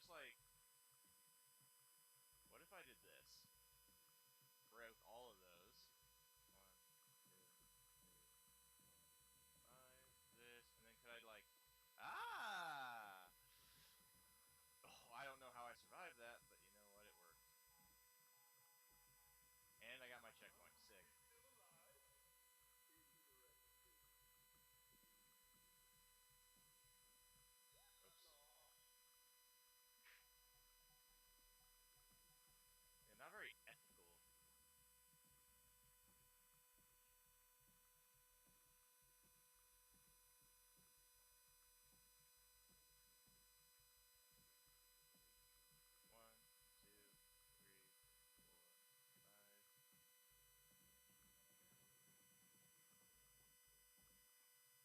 just like, what if I did this? Broke all of those. 1, 2, 3, 4, 5. This, and then could I like, ah! Oh, I don't know how I survived that, but you know what? It worked. And I got my checkpoint. Sick. Oops. Yeah, not very ethical. One, two, three, four, five.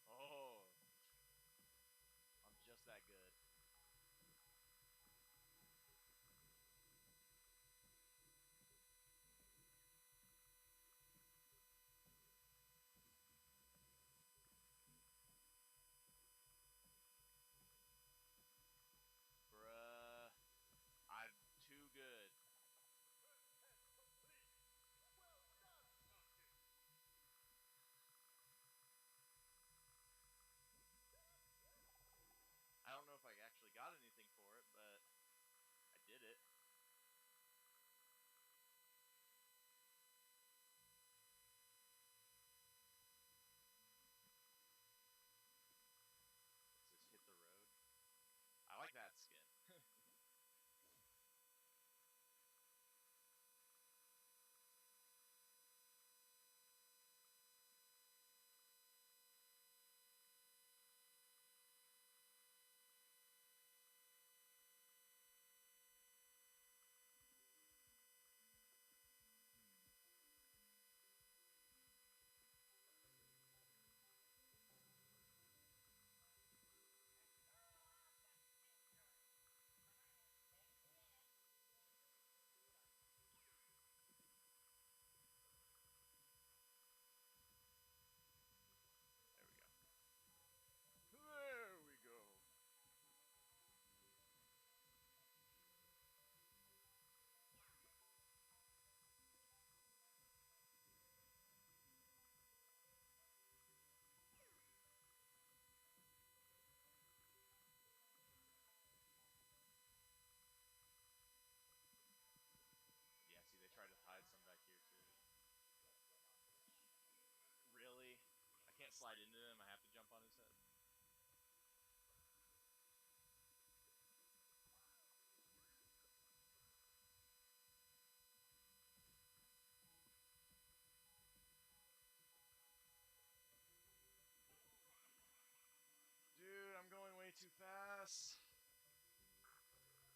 Oh, I'm just that good. Bruh. I'm too good. I don't know if I actually got anything for it, but I did it. Let's just hit the road. I like that skin. There we go. There we go. Yeah, see, they tried to hide some back here, too. Really? I can't slide into them. I have to jump on his head. Dude, I'm going way too fast. There's not even anything down here.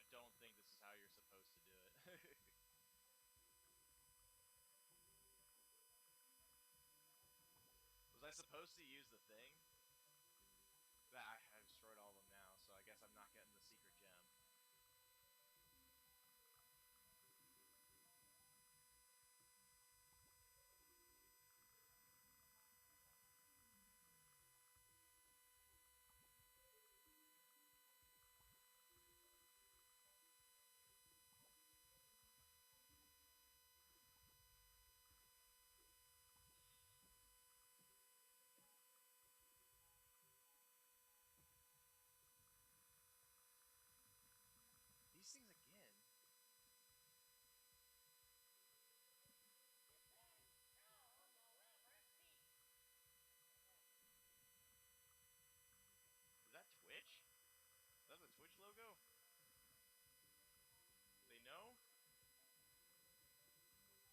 I don't think this is how you're supposed to do it. Was I supposed to use the thing? That I've destroyed all of them now, so I guess I'm not getting the secret gem. These things again. Is that Twitch? Is that the Twitch logo? They know?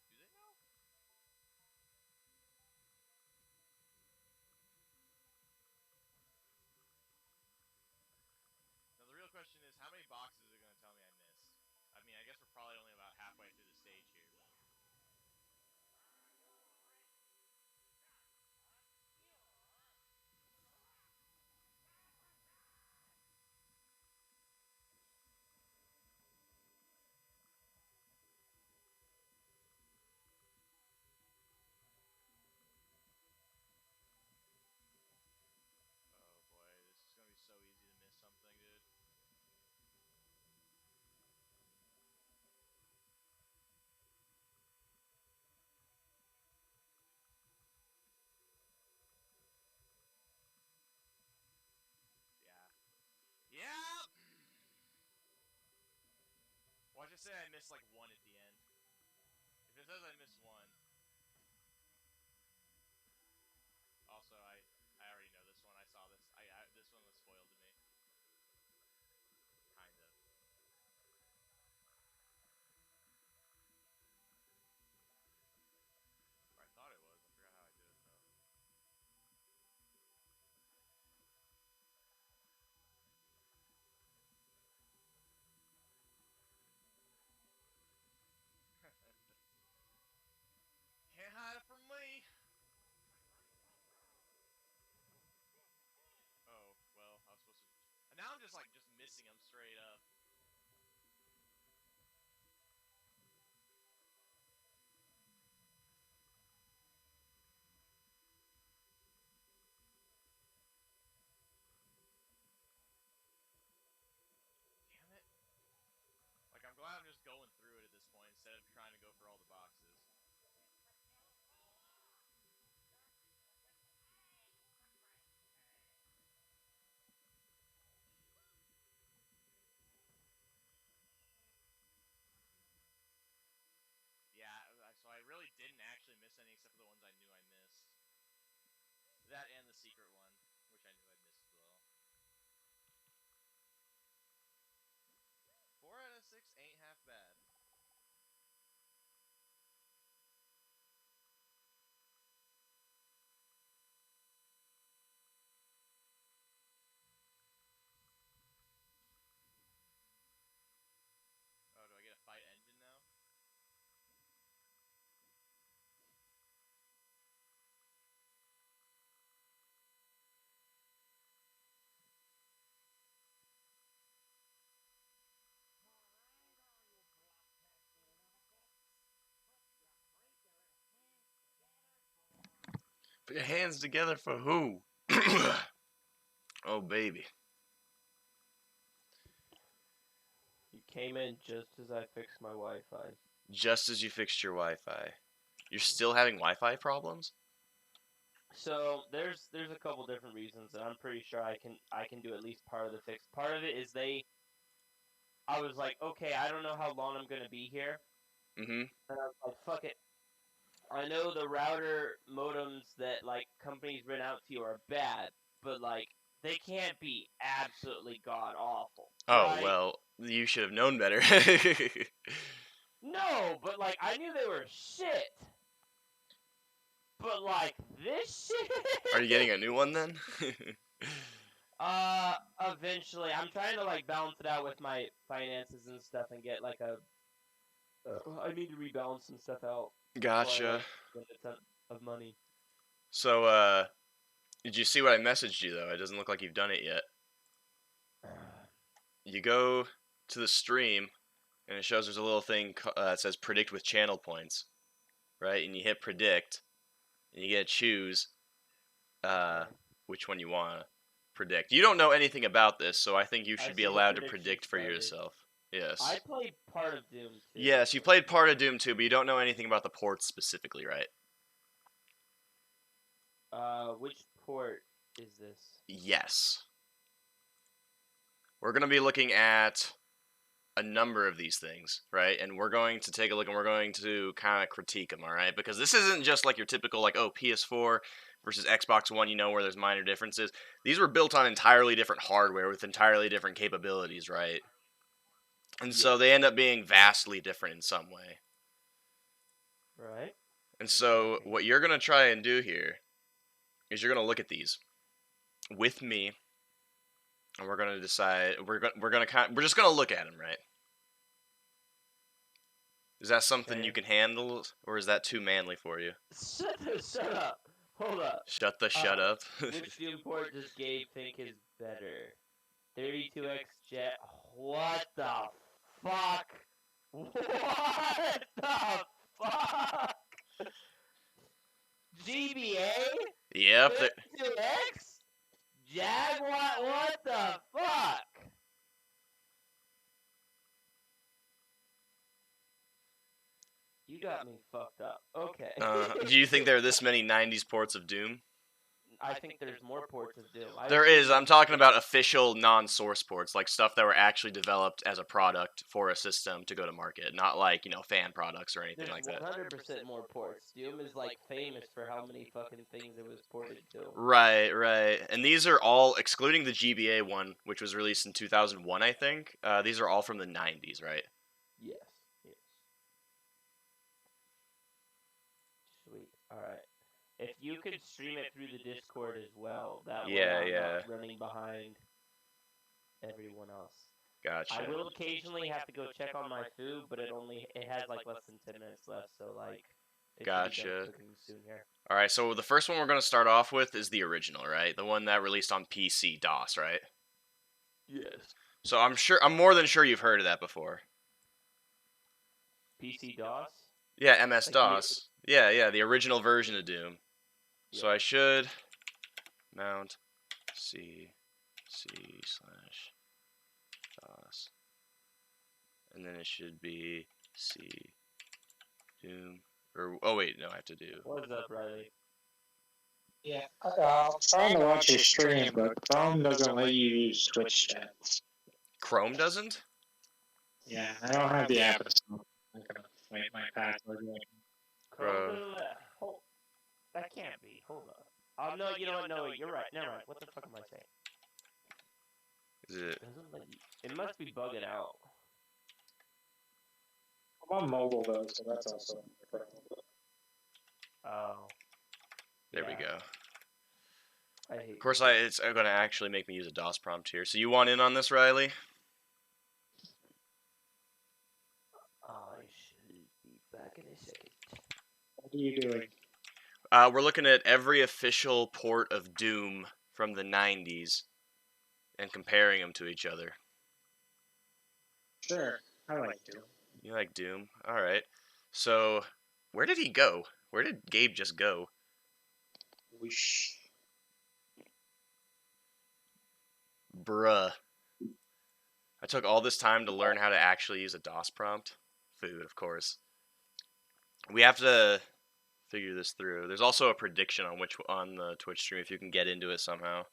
Do they know? Now the real question is, how many boxes are going to tell me I missed? I mean, I guess we're probably only about halfway through the stage here, but... Oh boy, this is going to be so easy to miss something, dude. Yeah. Yeah! Watch it say I missed like one at the end. If it says I missed one... Also, I already know this one. I saw this. This one was spoiled to me. Kind of. Or I thought it was. I forgot how I did it, though. Can't hide it from me! Oh, well, I was supposed to... And now I'm just, like, just missing them straight up. Damn it. Like, I'm glad I'm just going through it at this point instead of trying to go for all the boxes. Yeah, so I really didn't actually miss any except for the ones I knew I missed. That and the secret one, which I knew I'd missed as well. 4 out of 6 ain't half bad. Oh, do I get a fight engine now? Put your hands together for who? Oh, baby. You came in just as I fixed my Wi-Fi. Just as you fixed your Wi-Fi. You're still having Wi-Fi problems? So there's a couple different reasons, and I'm pretty sure I can do at least part of the fix. Part of it is I was like, okay, I don't know how long I'm gonna be here, Mm-hmm. and I was like, fuck it. I know the router modems that like companies rent out to you are bad, but like they can't be absolutely god awful, Oh, right? well, you should have known better. No, but like I knew they were shit. But like this shit. Are you getting a new one then? Eventually, I'm trying to like balance it out with my finances and stuff, and get like a. I need to rebalance some stuff out. Gotcha. Spend a ton of money. So, did you see what I messaged you though? It doesn't look like you've done it yet. You go to the stream, and it shows there's a little thing that says predict with channel points, right? And you hit predict, and you get to choose which one you want to predict. You don't know anything about this, so I think you should be allowed to predict for yourself. Yes. I played part of Doom 2. Yes, you played part of Doom 2, but you don't know anything about the ports specifically, right? Which port is this? Yes. We're going to be looking at a number of these things, right? And we're going to take a look and we're going to kind of critique them, all right? Because this isn't just like your typical, like, oh, PS4 versus Xbox One, where there's minor differences. These were built on entirely different hardware with entirely different capabilities, right? And so they end up being vastly different in some way. Right. And so what you're going to try and do here is you're going to look at these with me, and we're going to decide, we're just going to look at them, right? Is that something you can handle, or is that too manly for you? Shut up. Hold up. Shut up. Which Doom port does Gabe think is better? 32X Jet. What the fuck? What the fuck? GBA? Yep. 32X? Jaguar? What the fuck? You got me fucked up. Okay. Do you think there are this many 90s ports of Doom? I think there's more ports of Doom. There is. I'm talking about official non-source ports, like stuff that were actually developed as a product for a system to go to market, not like, fan products or anything like that. 100% more ports. Doom is like famous for how many fucking things it was ported to. Right, right. And these are all, excluding the GBA one, which was released in 2001, I think. These are all from the 90s, right? Yes. Sweet. All right. If you could stream it through the Discord as well, that way I'm not running behind everyone else. Gotcha. I will occasionally have to go check on my food, but it has like less than 10 minutes left, so like. Gotcha. Soon here. All right, so the first one we're going to start off with is the original, right? The one that released on PC, DOS, right? Yes. So I'm more than sure you've heard of that before. PC DOS? Yeah, MS-DOS. Yeah, the original version of Doom. Yeah. So I should mount c/DOS. And then it should be C Doom. Or, oh wait, no, I have to do. What is up, Riley? Yeah, I'm trying to watch your stream, but Chrome doesn't let you use Twitch chat. Chrome doesn't? Yeah, I don't have the app. I'm gonna wait my password. Chrome doesn't let. That can't be. Hold up. Oh no, you know what? No, you're right. Never mind. What the fuck am I saying? Is it? It must be bugging out. I'm on mobile though, so that's also. Oh. There we go. Of course, it's going to actually make me use a DOS prompt here. So you want in on this, Riley? I should be back in a second. What are you doing? We're looking at every official port of Doom from the 90s and comparing them to each other. Sure, I like Doom. You like Doom? All right. So, where did he go? Where did Gabe just go? Whoosh. Bruh. I took all this time to learn how to actually use a DOS prompt. Food, of course. We have to figure this through. There's also a prediction on the Twitch stream if you can get into it somehow.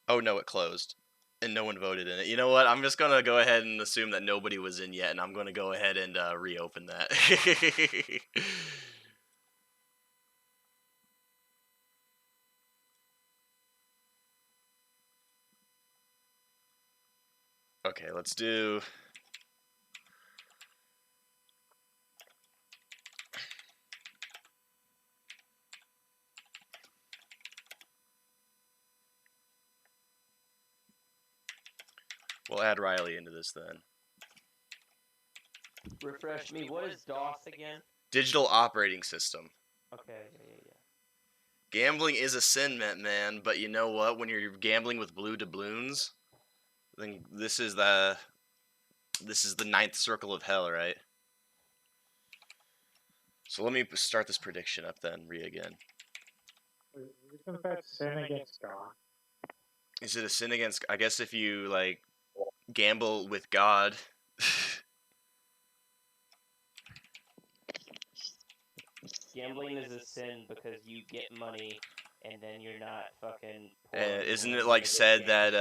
Oh no, it closed. And no one voted in it. You know what? I'm just going to go ahead and assume that nobody was in yet, and I'm going to go ahead and reopen that. Okay, let's do... We'll add Riley into this then. Refresh me. What is DOS again? Digital operating system. Okay, yeah. Gambling is a sin, man, but you know what? When you're gambling with blue doubloons, then this is the ninth circle of hell, right? So let me start this prediction up then, again. Isn't that sin against God? Is it a sin against? I guess if you like gamble with God. Gambling is a sin because you get money and then you're not fucking. Isn't it like said that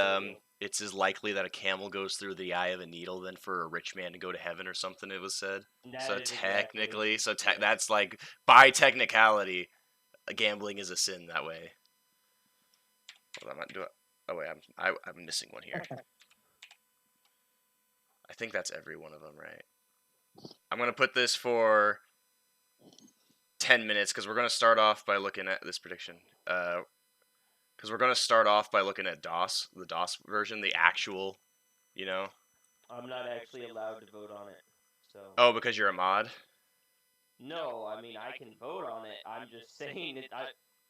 it's as likely that a camel goes through the eye of a needle than for a rich man to go to heaven or something? It was said. So technically, that's like by technicality, gambling is a sin that way. Hold on, I'm not doing. Oh wait, I'm missing one here. I think that's every one of them, right? I'm gonna put this for 10 minutes because we're gonna start off by looking at this prediction. Because we're gonna start off by looking at DOS, the DOS version, the actual, you know. I'm not actually allowed to vote on it, so. Oh, because you're a mod. No, I mean I can vote on it. I'm just saying it.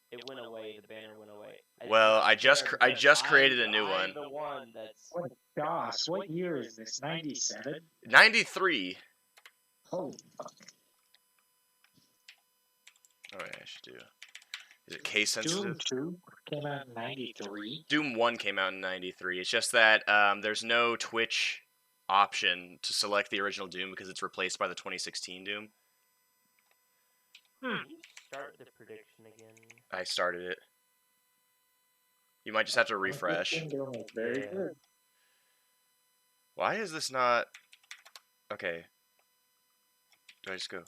It went away. The banner went away. Well, I just created a new one. I'm the one that's. What DOS? What year is this? 97? 93. Holy fuck. Oh yeah, I should do. Is it case sensitive? Doom 2 came out in 93. Doom 1 came out in 93. It's just that there's no Twitch option to select the original Doom because it's replaced by the 2016 Doom. Can you start the prediction again? I started it. You might just have to refresh. Very Yeah. good. Why is this not... Okay. Do I just go...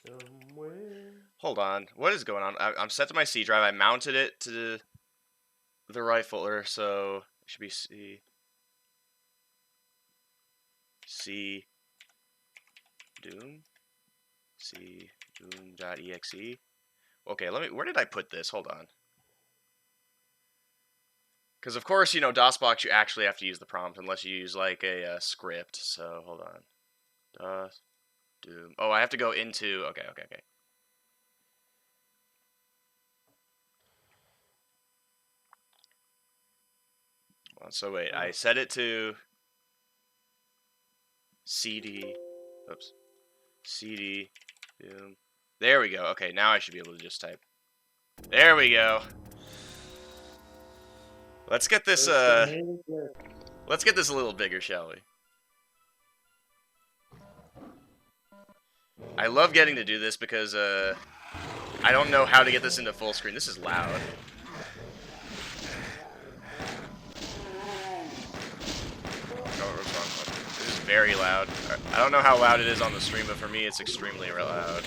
Somewhere. Hold on. What is going on? I'm set to my C drive. I mounted it to the right folder, so it should be C Doom. C Doom.exe. Okay, where did I put this? Hold on. Because of course, you know, DOSBox, you actually have to use the prompt unless you use like a script. So hold on. DOS Doom. Oh, I have to go into. Okay. Well, so wait, I set it to CD. Oops. CD Doom. There we go. Okay, now I should be able to just type. There we go. Let's get this let's get this a little bigger, shall we? I love getting to do this because I don't know how to get this into full screen. This is loud. Oh, what's wrong? This is very loud. I don't know how loud it is on the stream, but for me it's extremely loud.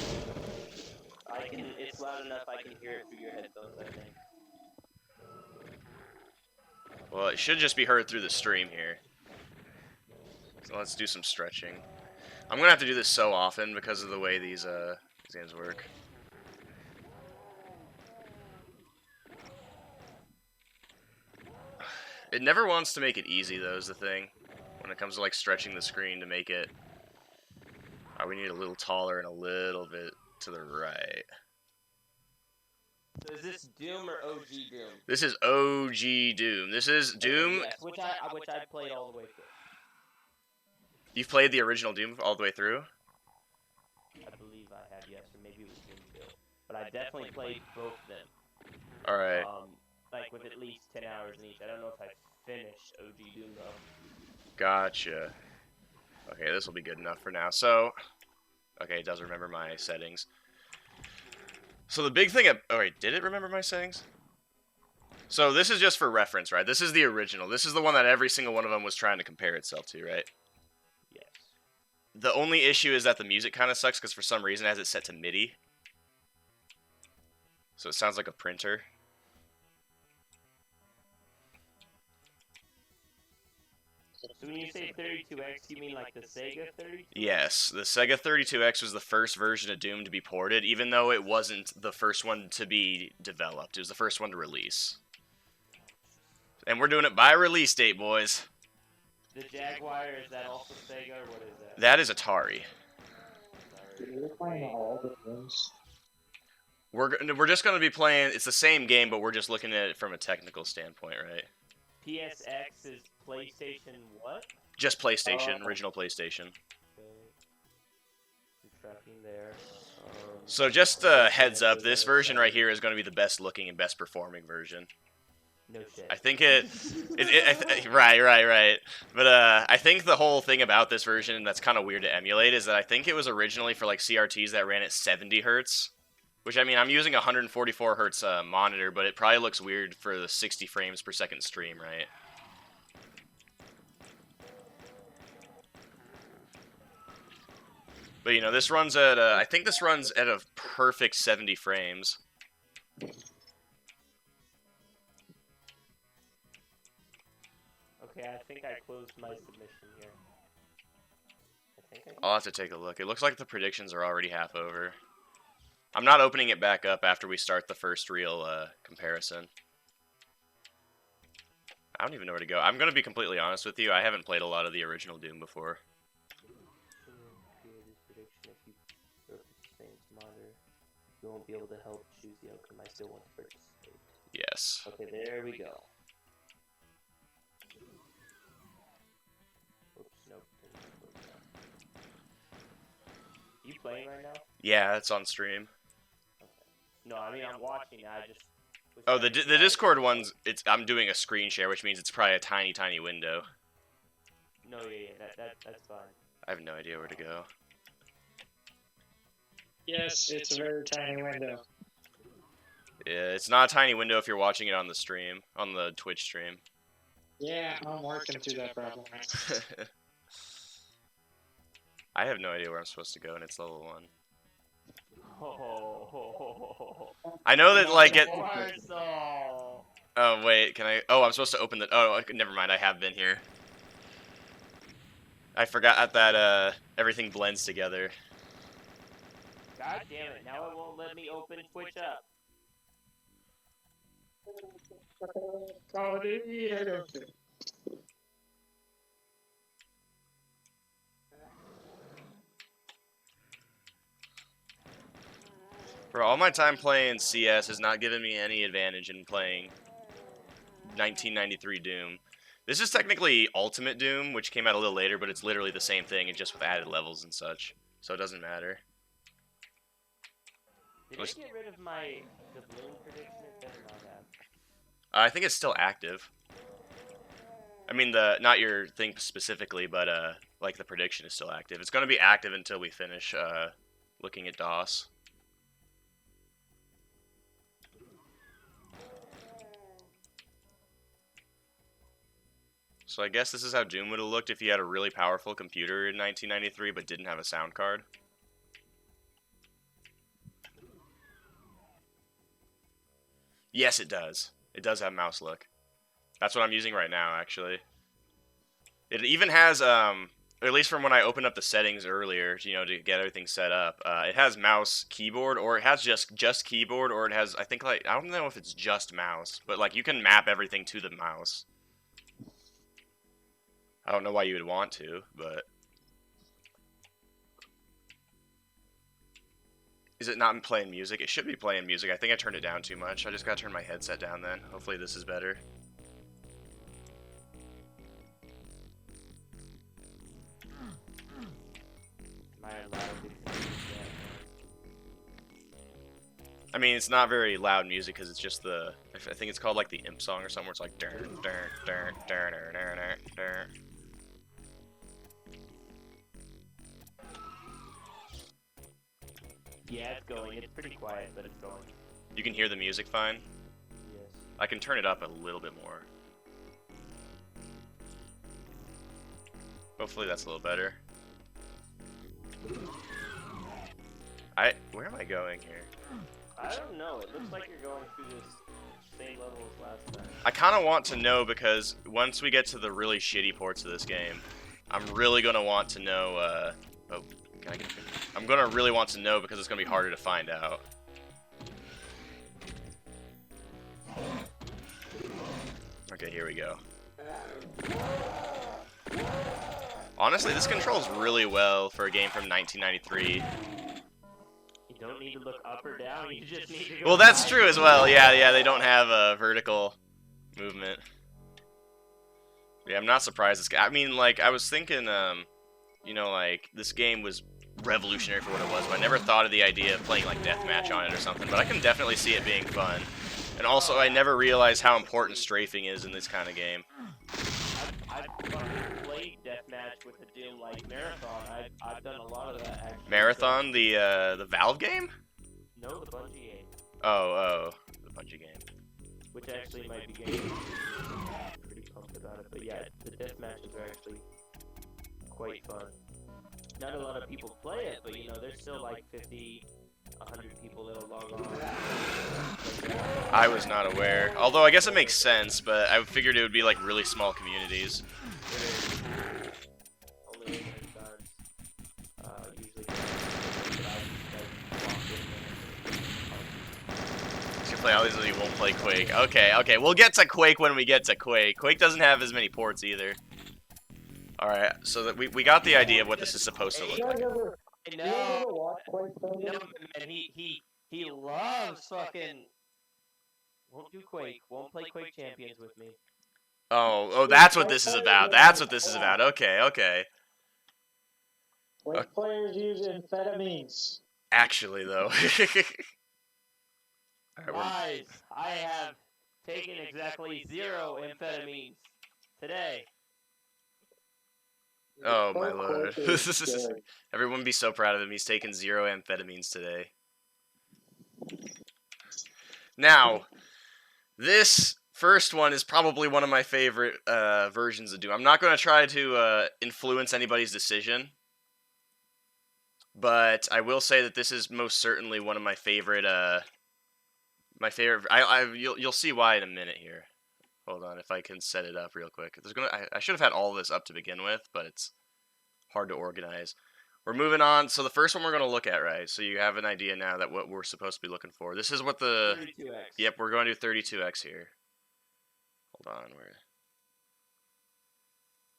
It's loud enough I can hear it through your headphones, I think. Well, it should just be heard through the stream here. So let's do some stretching. I'm gonna have to do this so often because of the way these games work. It never wants to make it easy, though, is the thing. When it comes to like stretching the screen to make it. Oh, we need a little taller and a little bit to the right. So is this Doom or OG Doom? This is OG Doom. This is Doom. Yes, which I played all the way through. You've played the original Doom all the way through? I believe I have, yes, or maybe it was Doom 2. But I definitely played both of them. Alright. Like with at least 10 hours in each. I don't know if I finished OG Doom though. Gotcha. Okay, this will be good enough for now. So, okay, it does remember my settings. So the big thing, oh wait, did it remember my settings? So this is just for reference, right? This is the original. This is the one that every single one of them was trying to compare itself to, right? Yes. The only issue is that the music kind of sucks because for some reason it has it set to MIDI. So it sounds like a printer. So when you say 32X, you mean like the Sega 32X? Yes, the Sega 32X was the first version of Doom to be ported, even though it wasn't the first one to be developed. It was the first one to release. And we're doing it by release date, boys. The Jaguar, is that also Sega or what is that? That is Atari. We're playing all the things. We're just gonna be playing. It's the same game, but we're just looking at it from a technical standpoint, right? PSX is PlayStation what? Just PlayStation, Oh. original PlayStation. Okay. I'm tracking there. So just a heads up, this version right here is going to be the best looking and best performing version. No shit. I think right. But I think the whole thing about this version that's kind of weird to emulate is that I think it was originally for like CRTs that ran at 70 hertz. Which, I mean, I'm using a 144 hertz monitor, but it probably looks weird for the 60 frames per second stream, right? But, you know, this runs at, I think this runs at a perfect 70 frames. Okay, I think I closed my submission here. I'll have to take a look. It looks like the predictions are already half over. I'm not opening it back up after we start the first real comparison. I don't even know where to go. I'm going to be completely honest with you. I haven't played a lot of the original Doom before. You won't be able to help choose the outcome. I still want to participate. Yes. Okay, there we go. Oops, nope. You playing right now? Yeah, it's on stream. No, I mean I'm watching. I just. Oh, the Discord one's. I'm doing a screen share, which means it's probably a tiny window. No, yeah, that's fine. I have no idea where to go. Yes, it's a very tiny window. Yeah, it's not a tiny window if you're watching it on the stream, on the Twitch stream. Yeah, I'm working through that problem. I have no idea where I'm supposed to go, and it's level 1. I know that, like, it... Oh, wait, can I... Oh, I'm supposed to open the... Oh, never mind, I have been here. I forgot that, everything blends together. God damn it, now it won't let me open Twitch up. Bro, all my time playing CS has not given me any advantage in playing 1993 Doom. This is technically Ultimate Doom, which came out a little later, but it's literally the same thing, and just with added levels and such. So it doesn't matter. Did I get rid of my doubloon prediction? It better not have. I think it's still active. I mean, not your thing specifically, but like the prediction is still active. It's going to be active until we finish looking at DOS. So I guess this is how Doom would have looked if you had a really powerful computer in 1993 but didn't have a sound card. Yes, it does. It does have mouse look. That's what I'm using right now, actually. It even has, at least from when I opened up the settings earlier, you know, to get everything set up, it has mouse, keyboard, or it has just keyboard, or it has, I think, like, I don't know if it's just mouse, but, like, you can map everything to the mouse. I don't know why you would want to, but... Is it not playing music? It should be playing music. I think I turned it down too much. I just gotta turn my headset down then. Hopefully this is better. I mean, it's not very loud music because it's just the... I think it's called like the Imp song or something where it's like... Yeah, it's going. It's pretty quiet, but it's going. You can hear the music fine? Yes. I can turn it up a little bit more. Hopefully that's a little better. Where am I going here? I don't know. It looks like you're going through this same level as last time. I kind of want to know because once we get to the really shitty ports of this game, I'm really going to want to know, oh, can I get it? I'm going to really want to know because it's going to be harder to find out. Okay, here we go. Honestly, this controls really well for a game from 1993. You don't need to look up or down. You just need to go. Well, that's right. true as well. Yeah, they don't have a vertical movement. Yeah, I'm not surprised. I mean, like, I was thinking, you know, like, this game was revolutionary for what it was, but I never thought of the idea of playing, like, deathmatch on it or something, but I can definitely see it being fun. And also, I never realized how important strafing is in this kind of game. I've fucking played deathmatch with the Doom, like, Marathon. I've done a lot of that, actually. Marathon, the Valve game? No, the Bungie game. Oh, the Bungie game. Which actually might be getting pretty pumped about it. But yeah, the deathmatches are actually quite fun. Not a lot of people play it, but you know, there's still like 50, 100 people that'll log on. I was not aware. Although I guess it makes sense, but I figured it would be like really small communities. Only limited times. Usually. You play all these and you won't play Quake. Okay, we'll get to Quake when we get to Quake. Quake doesn't have as many ports either. Alright, so that we got the idea of what this is supposed to look like. No, man, he loves fucking. Won't do Quake. Won't play Quake Champions with me. Oh, that's what this is about. That's what this is about. Okay. Quake players use amphetamines. Actually, though. Alright, Guys, I have taken exactly 0 amphetamines today. oh my lord. Everyone be so proud of him. He's taken 0 amphetamines today. Now, this first one is probably one of my favorite versions of Doom. I'm not going to try to influence anybody's decision, but I will say that this is most certainly one of my favorite. You'll see why in a minute here. Hold on, if I can set it up real quick. I should have had all this up to begin with, but it's hard to organize. We're moving on. So the first one we're going to look at, right? So you have an idea now that what we're supposed to be looking for. This is what the 32X. Yep, we're going to do 32X here. Hold on,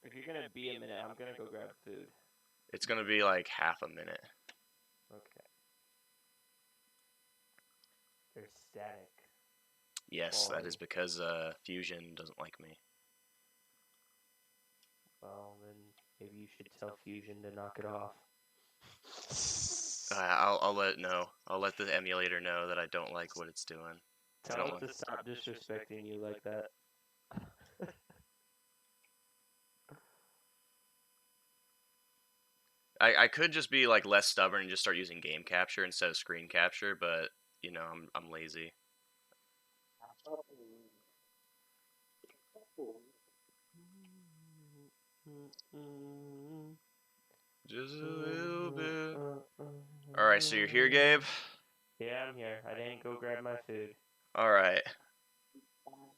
If you're gonna be a minute, I'm gonna go grab food. it's going to be like half a minute. Okay. They're static. Yes, that is because Fusion doesn't like me. Well, then maybe you should tell Fusion to knock it off. I'll let it know. I'll let the emulator know that I don't like what it's doing. Tell it to stop disrespecting you like that. I could just be like less stubborn and just start using game capture instead of screen capture, but you know, I'm lazy. Just a little bit. Alright, so you're here, Gabe? Yeah, I'm here. I didn't go grab my food. Alright.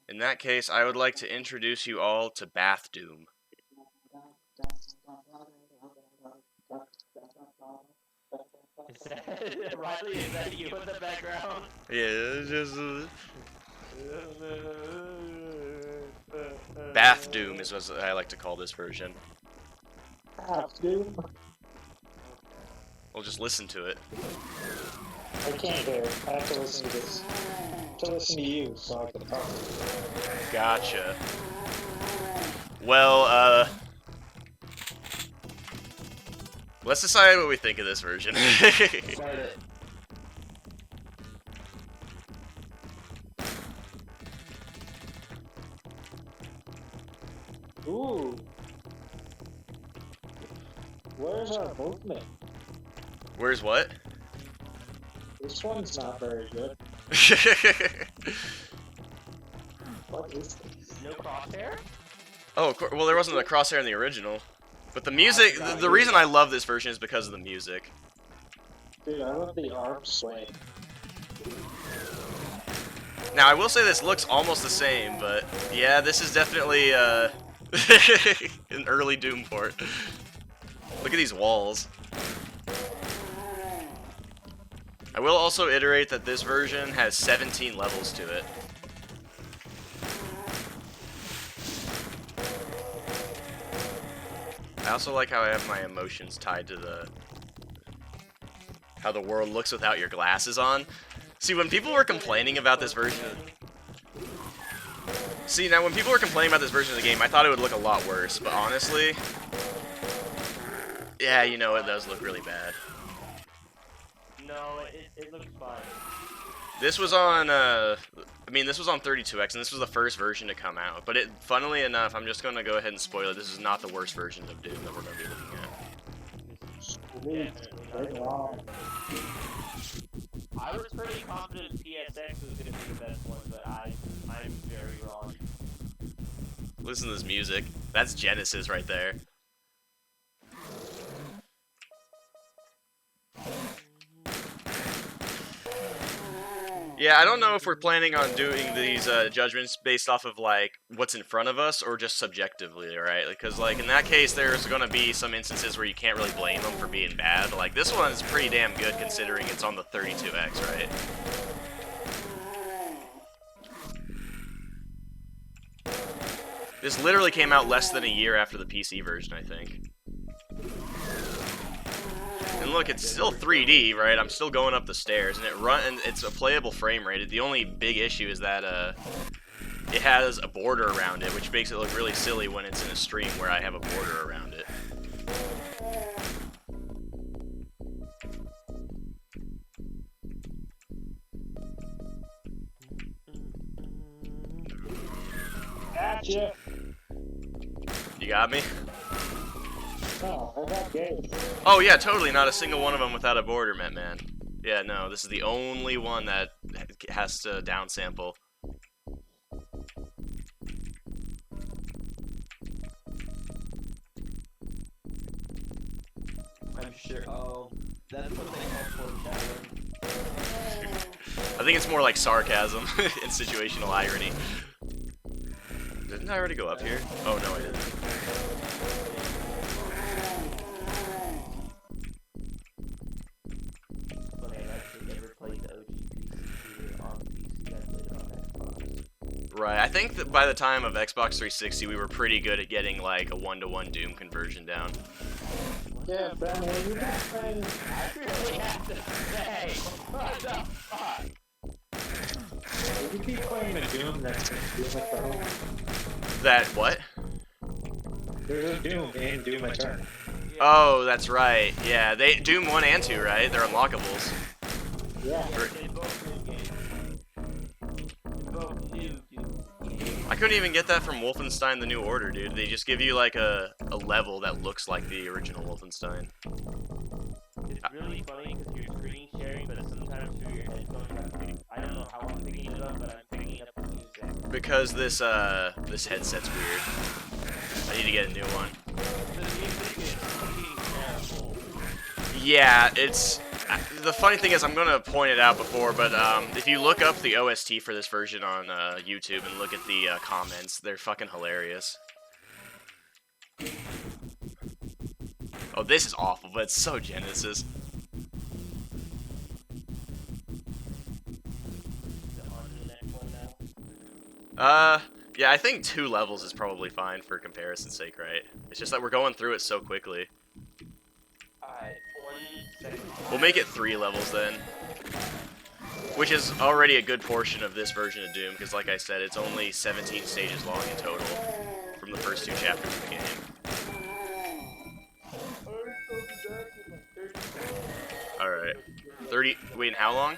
In that case, I would like to introduce you all to Bath Doom. Is that Riley? Is that you in the background? Yeah, it's just Bath Doom is what I like to call this version. Bath Doom? We'll just listen to it. I can't hear it. I have to listen to this. To listen to you, so I can talk. Gotcha. Well, let's decide what we think of this version. Start it. Ooh. Where's our movement? Where's what? This one's not very good. What is this? No crosshair? Oh, well, there wasn't a crosshair in the original. But the music, the reason I love this version is because of the music. Dude, I love the arm sway. Now, I will say this looks almost the same, but yeah, this is definitely an early Doom port. Look at these walls. I will also iterate that this version has 17 levels to it. I also like how I have my emotions tied to how the world looks without your glasses on. See, when people were complaining about this version of... See, now when people were complaining about this version of the game, I thought it would look a lot worse, but honestly... Yeah, you know, it does look really bad. No, it looks fine. This was on, I mean, this was on 32X, and this was the first version to come out. But funnily enough, I'm just going to go ahead and spoil it. This is not the worst version of Doom that we're going to be looking at. Definitely not. I was pretty confident PSX was going to be the best one, but I'm very wrong. Listen to this music. That's Genesis right there. Yeah, I don't know if we're planning on doing these judgments based off of, like, what's in front of us or just subjectively, right? Because, like, in that case, there's going to be some instances where you can't really blame them for being bad. Like, this one's pretty damn good considering it's on the 32X, right? This literally came out less than a year after the PC version, I think. And look, it's still 3D, right? I'm still going up the stairs, and it's a playable frame rate. The only big issue is that it has a border around it, which makes it look really silly when it's in a stream where I have a border around it. Gotcha. You got me? Oh, I got games. Oh yeah, totally. Not a single one of them without a border, man. Yeah, no, this is the only one that has to downsample. I'm sure. Oh, that's what they call foreshadowing. I think it's more like sarcasm and situational irony. Didn't I already go up here? Oh no, I didn't. Funny, I've actually never played the OG PC on PC. I played it on Xbox. Right, I think that by the time of Xbox 360, we were pretty good at getting like a 1-to-1 Doom conversion down. Yeah, Batman, you got playing. I really have to say, what the fuck? You keep playing the Doom that's in Doom Eternal. That what? There's a Doom in Doom Eternal. Oh, that's right. Yeah, they Doom 1 and 2, right? They're unlockables. Yeah. They both new games. They both new games. I couldn't even get that from Wolfenstein: The New Order, dude. They just give you like a level that looks like the original Wolfenstein. It's really funny because you're screen sharing, but sometimes through your headphones, I don't know how I'm picking it up, but I'm picking up the music. Because this headset's weird. I need to get a new one. The music is fucking terrible. Yeah, it's... The funny thing is, I'm going to point it out before, but if you look up the OST for this version on YouTube and look at the comments, they're fucking hilarious. Oh, this is awful, but it's so Genesis. Yeah, I think 2 levels is probably fine for comparison's sake, right? It's just that we're going through it so quickly. Alright, 1 second. We'll make it 3 levels then. Which is already a good portion of this version of Doom, because like I said, it's only 17 stages long in total from the first 2 chapters of the game. Alright. 30... Wait, and how long?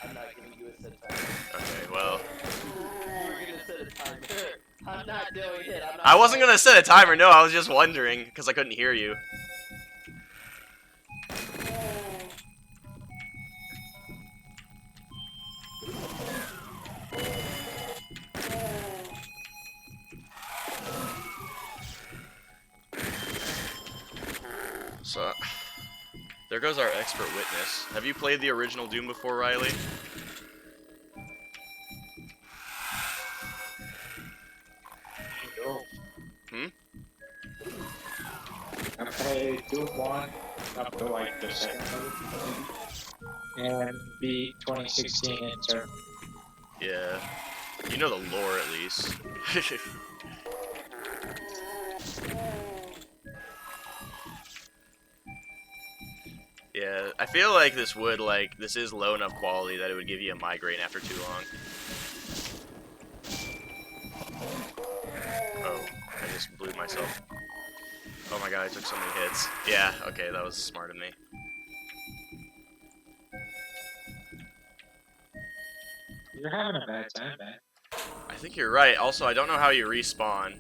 I'm not giving you a set timer. Okay, well... You're gonna set a timer. I'm not doing it. I'm not I wasn't gonna set a timer, no, I was just wondering, because I couldn't hear you. So, there goes our expert witness. Have you played the original Doom before, Riley? Hmm? I played Doom 1 up to like the second movie, and beat 2016 Eternal. Yeah. You know the lore, at least. Yeah, I feel like this would, like, this is low enough quality that it would give you a migraine after too long. Oh, I just blew myself. Oh my god, I took so many hits. Yeah, okay, that was smart of me. You're having a bad time, man. I think you're right. Also, I don't know how you respawn.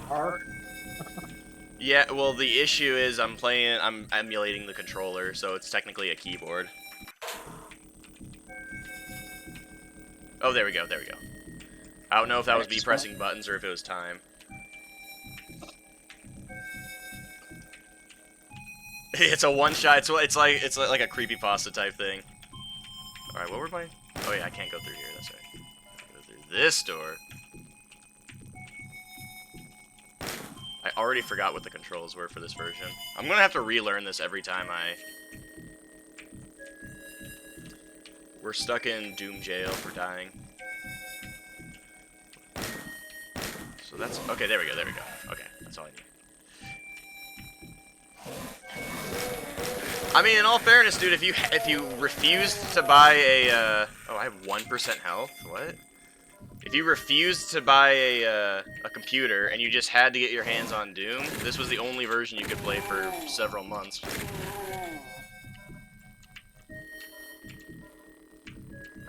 Hard. Yeah, well, the issue is I'm emulating the controller, so it's technically a keyboard. Oh, there we go, there we go. I don't know if that was me pressing buttons or if it was time. It's a one-shot, it's like a creepypasta type thing. Alright, what were my... Oh yeah, I can't go through here, that's right. Go through this door. I already forgot what the controls were for this version. I'm gonna have to relearn this every time We're stuck in Doom Jail for dying. So that's... Okay, there we go, there we go. Okay, that's all I need. I mean, in all fairness, dude, if you refused to buy a... Oh, I have 1% health? What? If you refused to buy a computer and you just had to get your hands on Doom, this was the only version you could play for several months.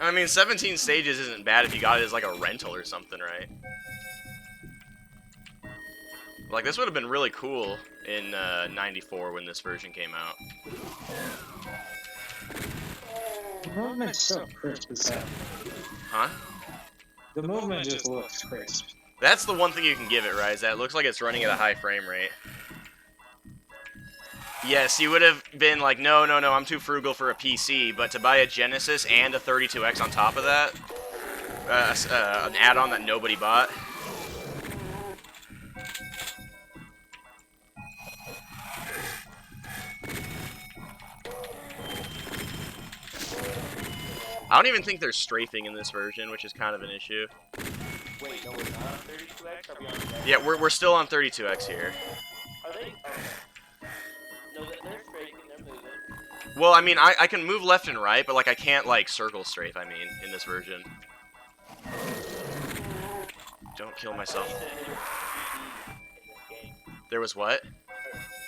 I mean, 17 stages isn't bad if you got it as like a rental or something, right? Like, this would have been really cool in 94 when this version came out. The movement's so crisp as hell. Huh? The movement just looks crisp. That's the one thing you can give it, right? Is that it looks like it's running at a high frame rate. Yes, you would have been like, no, I'm too frugal for a PC, but to buy a Genesis and a 32X on top of that, an add-on that nobody bought. I don't even think there's strafing in this version, which is kind of an issue. Wait, no, we're not on 32X? Are we on that? Yeah, we're still on 32X here. Are they? Okay. No, they're strafing, they're moving. Well, I mean, I can move left and right, but, like, I can't, like, circle strafe, I mean, in this version. Don't kill myself. There was what?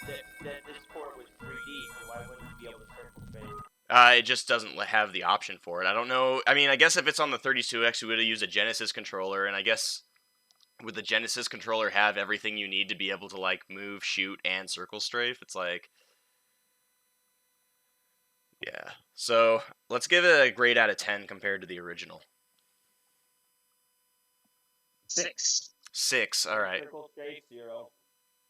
That this port was 3D, so why wouldn't you be able to circle strafe? It just doesn't have the option for it. I don't know. I mean, I guess if it's on the 32X, you would have used a Genesis controller, and I guess would the Genesis controller have everything you need to be able to, like, move, shoot, and circle strafe? It's like... Yeah. So, let's give it a grade out of 10 compared to the original. 6. 6, alright. Circle strafe, 0.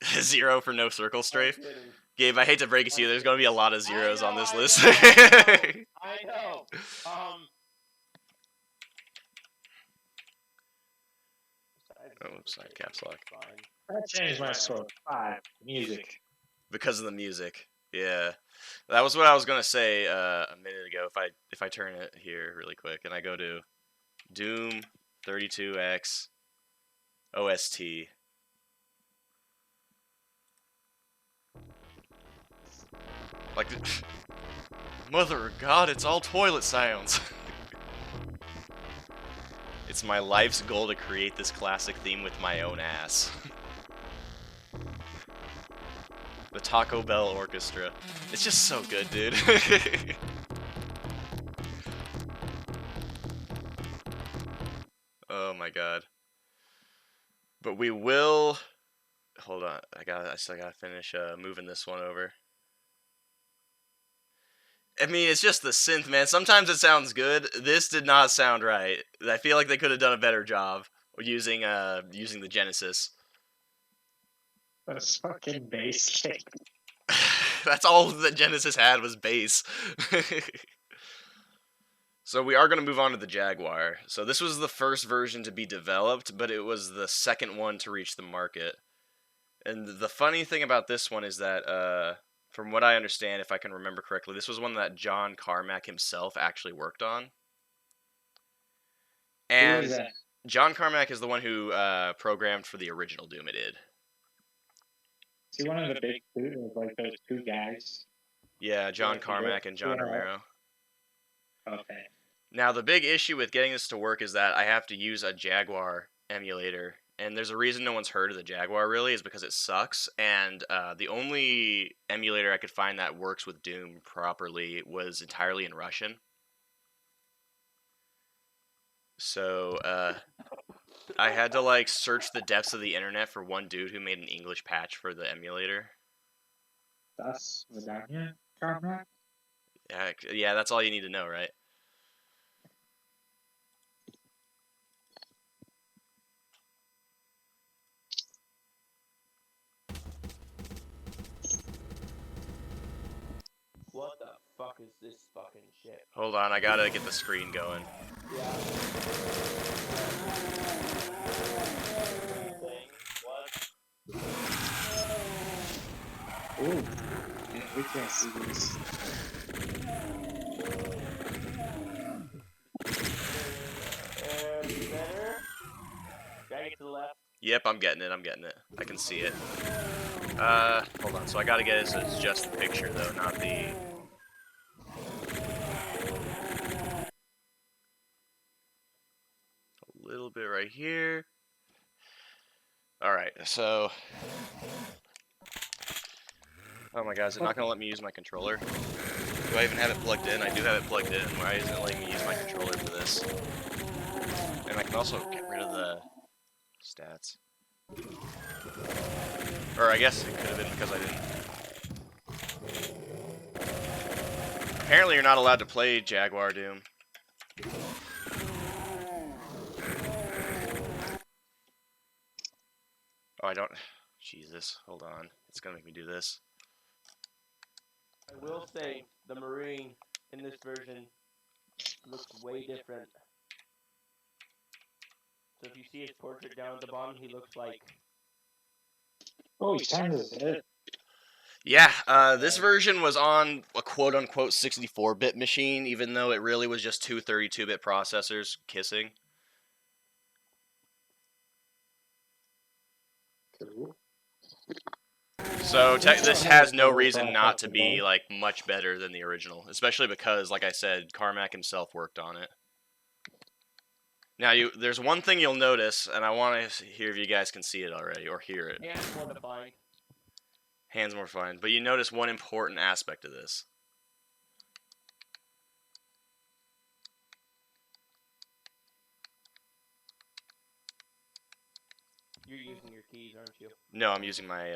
0 for no circle strafe? I'm kidding. Gabe, I hate to break it to you, there's going to be a lot of zeros on this list. I know. Oh, side caps lock. Fine. I changed my score. 5. Music. Because of the music. Yeah. That was what I was going to say a minute ago. If I turn it here really quick and I go to Doom 32X OST. Like, mother of God, it's all toilet sounds. It's my life's goal to create this classic theme with my own ass. The Taco Bell Orchestra. It's just so good, dude. Oh my god. But we will... Hold on, I still gotta finish moving this one over. I mean, it's just the synth, man. Sometimes it sounds good. This did not sound right. I feel like they could have done a better job using the Genesis. That's fucking bass kick. That's all that Genesis had was bass. So we are going to move on to the Jaguar. So this was the first version to be developed, but it was the second one to reach the market. And the funny thing about this one is that, from what I understand, if I can remember correctly, this was one that John Carmack himself actually worked on. Who And is that? John Carmack is the one who programmed for the original Doom. It did. Is he one of the big two, like those two guys? Yeah, John Yeah, Carmack and John yeah. Romero. Okay. Now, the big issue with getting this to work is that I have to use a Jaguar emulator. And there's a reason no one's heard of the Jaguar, really, is because it sucks. And the only emulator I could find that works with Doom properly was entirely in Russian. So, I had to, like, search the depths of the internet for one dude who made an English patch for the emulator. Das Vidania, Carmack? Yeah, that's all you need to know, right? What the fuck is this fucking shit? Hold on, I gotta get the screen going. Yeah. Thing. What? Ooh. Yeah, we can't see this. Better. Drag it to the left. Yep, I'm getting it. I can see it. Hold on. So I gotta get it so it's just the picture, though, not the... A little bit right here. Alright, so... Oh my god, is it not gonna let me use my controller? Do I even have it plugged in? I do have it plugged in. Why isn't it letting me use my controller for this? And I can also get rid of the stats. Or I guess it could have been because I didn't. Apparently you're not allowed to play Jaguar Doom. Oh, I don't... Jesus, hold on. It's gonna make me do this. I will say, the Marine in this version looks way different. So if you see his portrait down at the bottom, he looks like... Oh, he's turned his head. Yeah, this version was on a quote-unquote 64-bit machine, even though it really was just two 32-bit processors kissing. Cool. So this has no reason not to be like much better than the original, especially because, like I said, Carmack himself worked on it. Now, there's one thing you'll notice, and I want to hear if you guys can see it already or hear it. Yeah, it's more defined. Hands more fine, but you notice one important aspect of this. You're using your keys, aren't you? No, I'm using my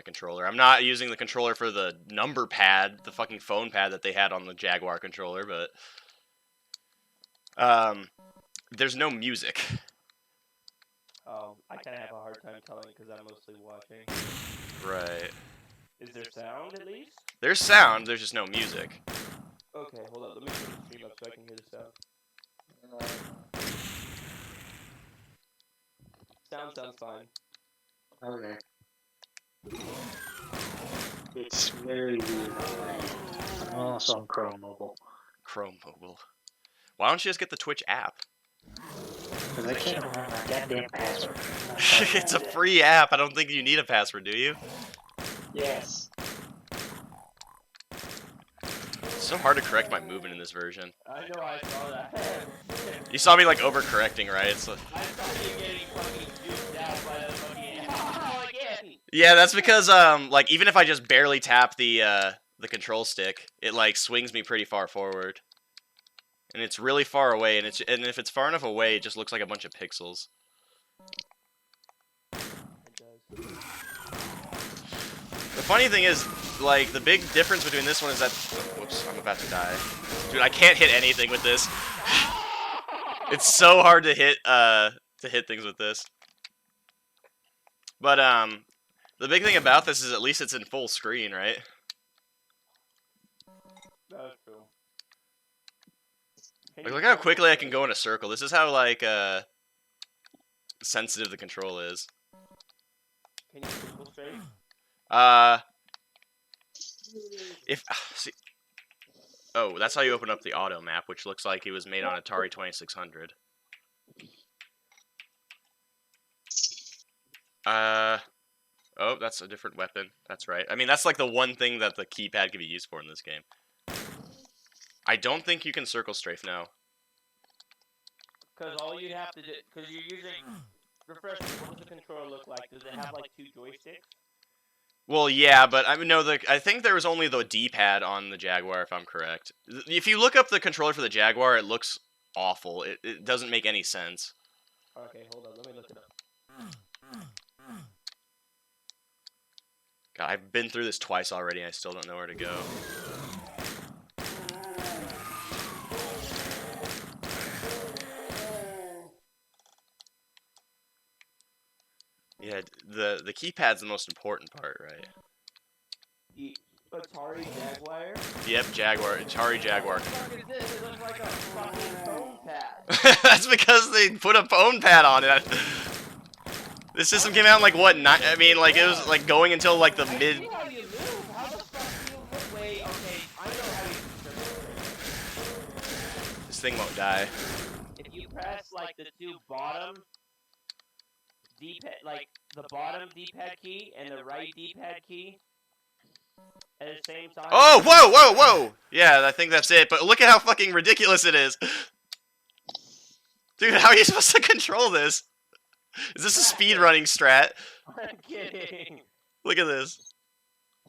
controller. I'm not using the controller for the number pad, the fucking phone pad that they had on the Jaguar controller, but there's no music. I kind of have a hard time telling because I'm mostly watching. Right. Is there sound at least? There's sound, there's just no music. Okay, hold on. Let me turn the stream up so I can hear the sound. Sounds fine. Okay. It's very weird. I'm also on Chrome Mobile. Chrome Mobile. Why don't you just get the Twitch app? Because I can't remember my goddamn password. It's a free app. I don't think you need a password, do you? Yes. It's so hard to correct my movement in this version. I know I saw that. You saw me like overcorrecting, right? It's like... I saw you getting fucking duped out by the fucking... Oh, again! Yeah, that's because like even if I just barely tap the control stick, it like swings me pretty far forward. And it's really far away, and if it's far enough away, it just looks like a bunch of pixels. It does. The funny thing is, like, the big difference between this one is that... Whoops, I'm about to die. Dude, I can't hit anything with this. It's so hard to hit things with this. But, the big thing about this is at least it's in full screen, right? That's true. Like, look how quickly I can go in a circle. This is how, like, sensitive the control is. Can you circle straight? See, oh, that's how you open up the auto map, which looks like it was made on Atari 2600. Oh, that's a different weapon. That's right. I mean, that's like the one thing that the keypad can be used for in this game. I don't think you can circle strafe now. Because all you'd have to do, because you're using, refresh me, what does the controller look like? Does it have like 2 joysticks? Well, yeah, but I mean, no, I think there was only the D-pad on the Jaguar, if I'm correct. If you look up the controller for the Jaguar, it looks awful. It doesn't make any sense. Okay, hold on, let me look it up. God, I've been through this twice already, and I still don't know where to go. Yeah, the keypad's the most important part, right? The Atari Jaguar? Yep, Jaguar. Atari Jaguar. What the fuck is this? It looks like a fucking phone pad. That's because they put a phone pad on it. This system came out in like what? I mean, like it was like going until like the mid. See how you move? How the fuck do you move? Wait, okay, I know how you This thing won't die. If you press like the 2 bottom D-pad, like the bottom D-pad key and the right D-pad key at the same time. Oh, whoa, whoa, whoa! Yeah, I think that's it. But look at how fucking ridiculous it is. Dude, how are you supposed to control this? Is this a speedrunning strat? I'm kidding. Look at this.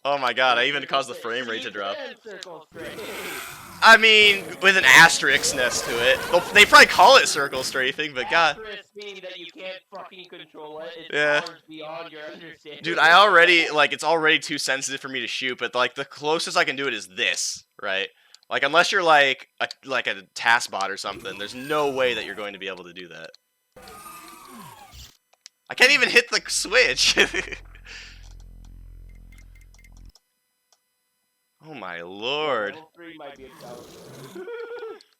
Oh my god, I even caused the frame rate to drop. Circle straight. I mean, with an asterisk next to it. They probably call it circle strafing, but god. Asterisk meaning that you can't fucking control it. It's Yeah. powers beyond your understanding. Dude, I already, like, it's already too sensitive for me to shoot, but, like, the closest I can do it is this, right? Like, unless you're, like a task bot or something, there's no way that you're going to be able to do that. I can't even hit the switch! Oh my lord. Level 3 might be a challenge.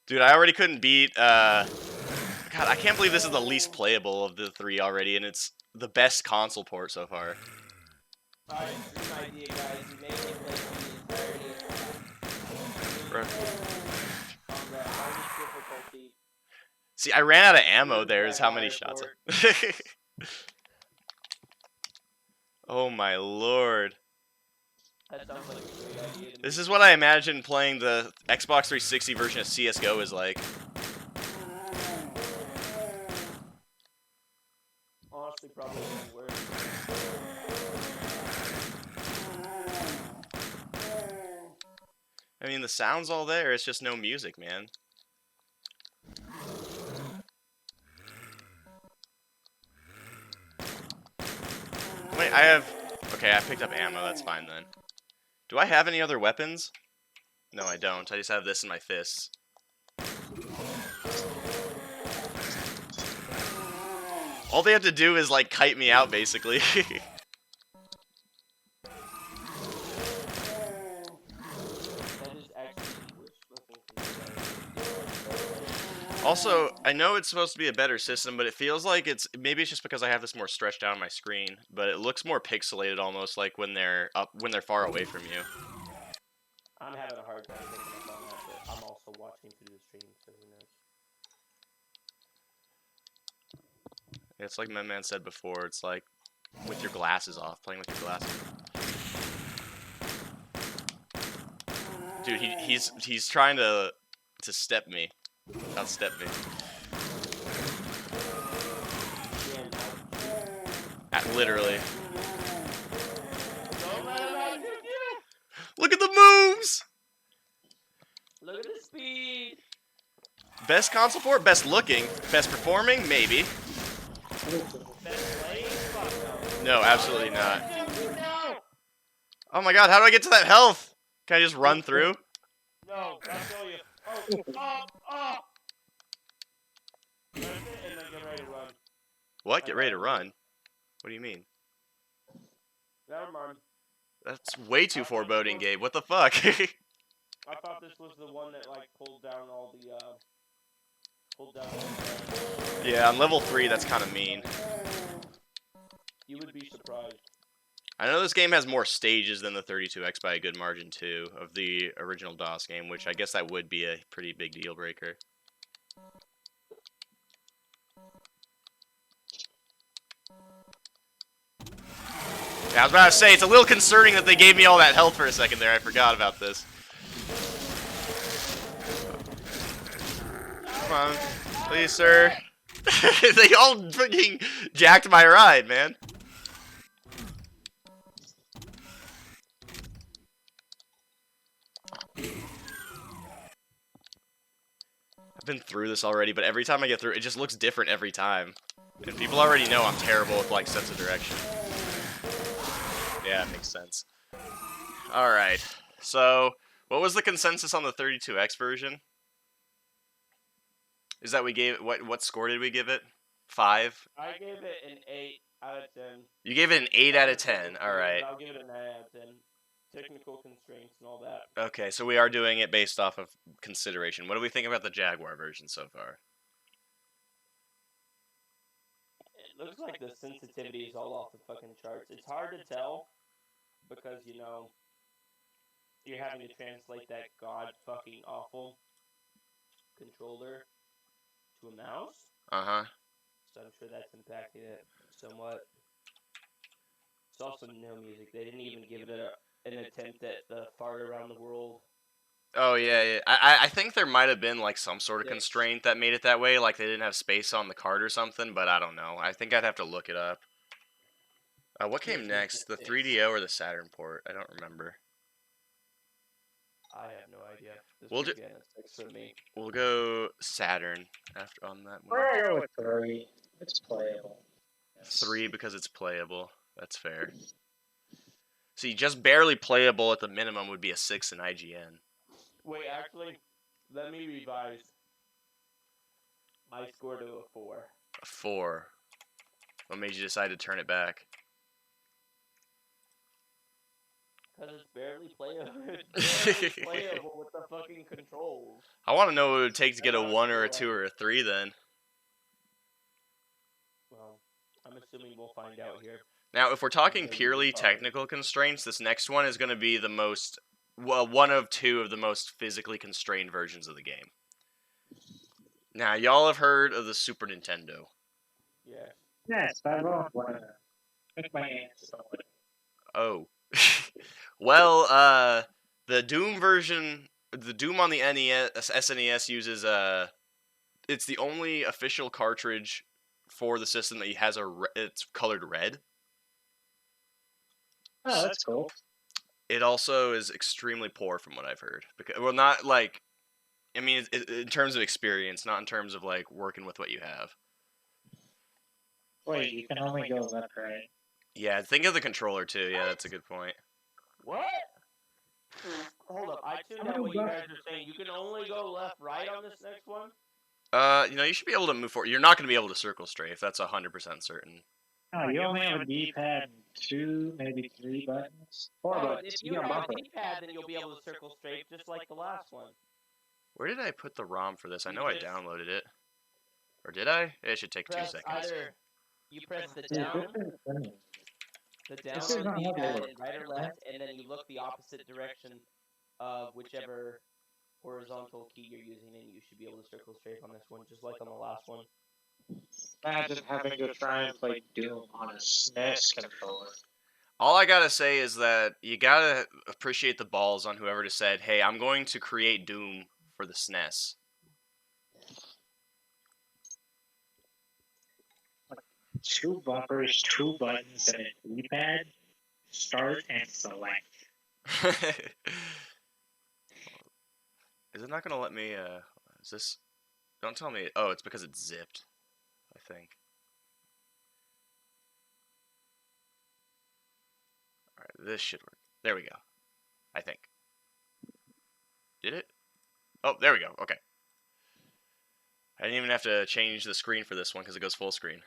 Dude, I already couldn't beat, God, I can't believe this is the least playable of the 3 already, and it's the best console port so far. Alright, here's an idea, guys. You make it play the entirety Bro. on the hardest difficulty. See, I ran out of ammo there is how many shots Oh my lord. That sounds like a great idea to me. This is what I imagine playing the Xbox 360 version of CSGO is like. Honestly, probably even worse. I mean, the sound's all there, it's just no music, man. Wait, okay, I picked up ammo, that's fine then. Do I have any other weapons? No, I don't. I just have this in my fists. All they have to do is, like, kite me out, basically. Also, I know it's supposed to be a better system, but it feels like maybe it's just because I have this more stretched out on my screen, but it looks more pixelated almost like when they're far away from you. I'm having a hard time picking up on that, but I'm also watching through the stream, so who knows. It's like Man said before, it's like with your glasses off, playing with your glasses. Dude, he's trying to step me. Outstep me. Literally. Look at the moves! Look at the speed! Best console port? Best looking? Best performing? Maybe. Best playing? Fuck No, absolutely not. no! Oh my god, how do I get to that health? Can I just run through? No, I'll show you. Oh! Press it and then get ready to run. What? Get ready to run? What do you mean? Never mind. That's way too foreboding, Gabe. What the fuck? I thought this was the one that, like, pulled down all the, Yeah, on level 3, that's kind of mean. You would be surprised. I know this game has more stages than the 32X by a good margin, too, of the original DOS game, which I guess that would be a pretty big deal breaker. I was about to say, it's a little concerning that they gave me all that health for a second there. I forgot about this. Come on. Please, sir. They all freaking jacked my ride, man. I've been through this already, but every time I get through, it just looks different every time. And people already know I'm terrible with, like, sense of direction. Yeah, it makes sense. Alright, so, what was the consensus on the 32X version? Is that we gave it, what score did we give it? 5? I gave it an 8 out of 10. You gave it an 8 out of 10, alright. I'll give it a 9 out of 10. Technical constraints and all that. Okay, so we are doing it based off of consideration. What do we think about the Jaguar version so far? It looks like the sensitivity is all off the fucking charts. It's hard to tell because, you know, you're having to translate that god fucking awful controller to a mouse. Uh-huh. So I'm sure that's impacting it somewhat. It's also no music. They didn't even give it an attempt at the fart around the world. Oh, yeah, yeah. I think there might have been, like, some sort of Yes. constraint that made it that way, like they didn't have space on the card or something, but I don't know. I think I'd have to look it up. What came next? The 3DO or the Saturn port? I don't remember. I have no idea. This We'll weekend is 6 for me. We'll go Saturn after on that one. We're gonna go with 3. It's playable. 3 because it's playable. That's fair. See, just barely playable at the minimum would be a 6 in IGN. Wait, actually, let me revise my score to a 4. A 4. What made you decide to turn it back? Because it's barely playable. It's barely playable with the fucking controls. I want to know what it would take to get a 1 or a 2 or a 3 then. Well, I'm assuming we'll find out here. Now, if we're talking purely technical constraints, this next one is going to be the most, well, one of 2 of the most physically constrained versions of the game. Now, y'all have heard of the Super Nintendo. Yeah. Yes, I won't want to make my answer. Oh. Well, the Doom version, the Doom on the SNES uses, it's the only official cartridge for the system that has it's colored red. Oh, that's cool. It also is extremely poor from what I've heard. Well, not like, I mean, in terms of experience, not in terms of like working with what you have. Wait, you can only go left, right? Yeah, think of the controller too. Yeah, that's a good point. What? Hold up, I tuned out what you guys are saying. You can only go left, right on this next one? You know, you should be able to move forward. You're not going to be able to circle strafe. That's 100% certain. Oh, you only have a D-pad and 2, maybe 3 buttons. 4 buttons. If you have a D-pad, then you'll be able to circle straight, just like the last one. Where did I put the ROM for this? I know I downloaded it. Or did I? It should take 2 Press seconds. either, you press the down on the D-pad and right or left, and then you look the opposite direction of whichever horizontal key you're using, and you should be able to circle straight on this one, just like on the last one. Imagine having to try and play Doom on a SNES controller. All I gotta say is that you gotta appreciate the balls on whoever just said, hey, I'm going to create Doom for the SNES. Two bumpers, 2 buttons, and a D-pad. Start and select. Is it not gonna let me, is this, don't tell me, oh, it's because it's zipped, I think. Alright, this should work. There we go. I think. Did it? Oh, there we go, okay. I didn't even have to change the screen for this one because it goes full screen.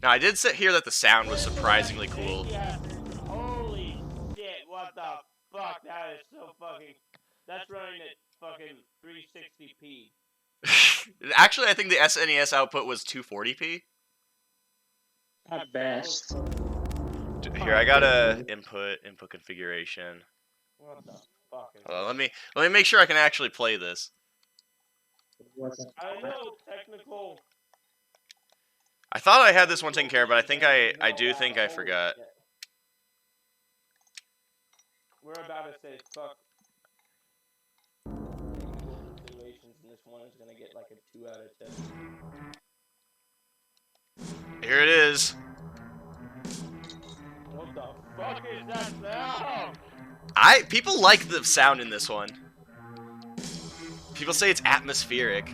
Now, I did hear that the sound was surprisingly cool. Yeah. Holy shit, what the fuck? That is so fucking... That's running at fucking 360p. Actually, I think the SNES output was 240p. At best. Here, I got a input configuration. What the fuck is Hold on, let me make sure I can actually play this. I know technical I thought I had this one taken care of, but I think I do think I forgot. We're about to say fuck situations, and this one is gonna get like a 2 out of 10. Here it is. What the fuck is that sound? People like the sound in this one. People say it's atmospheric.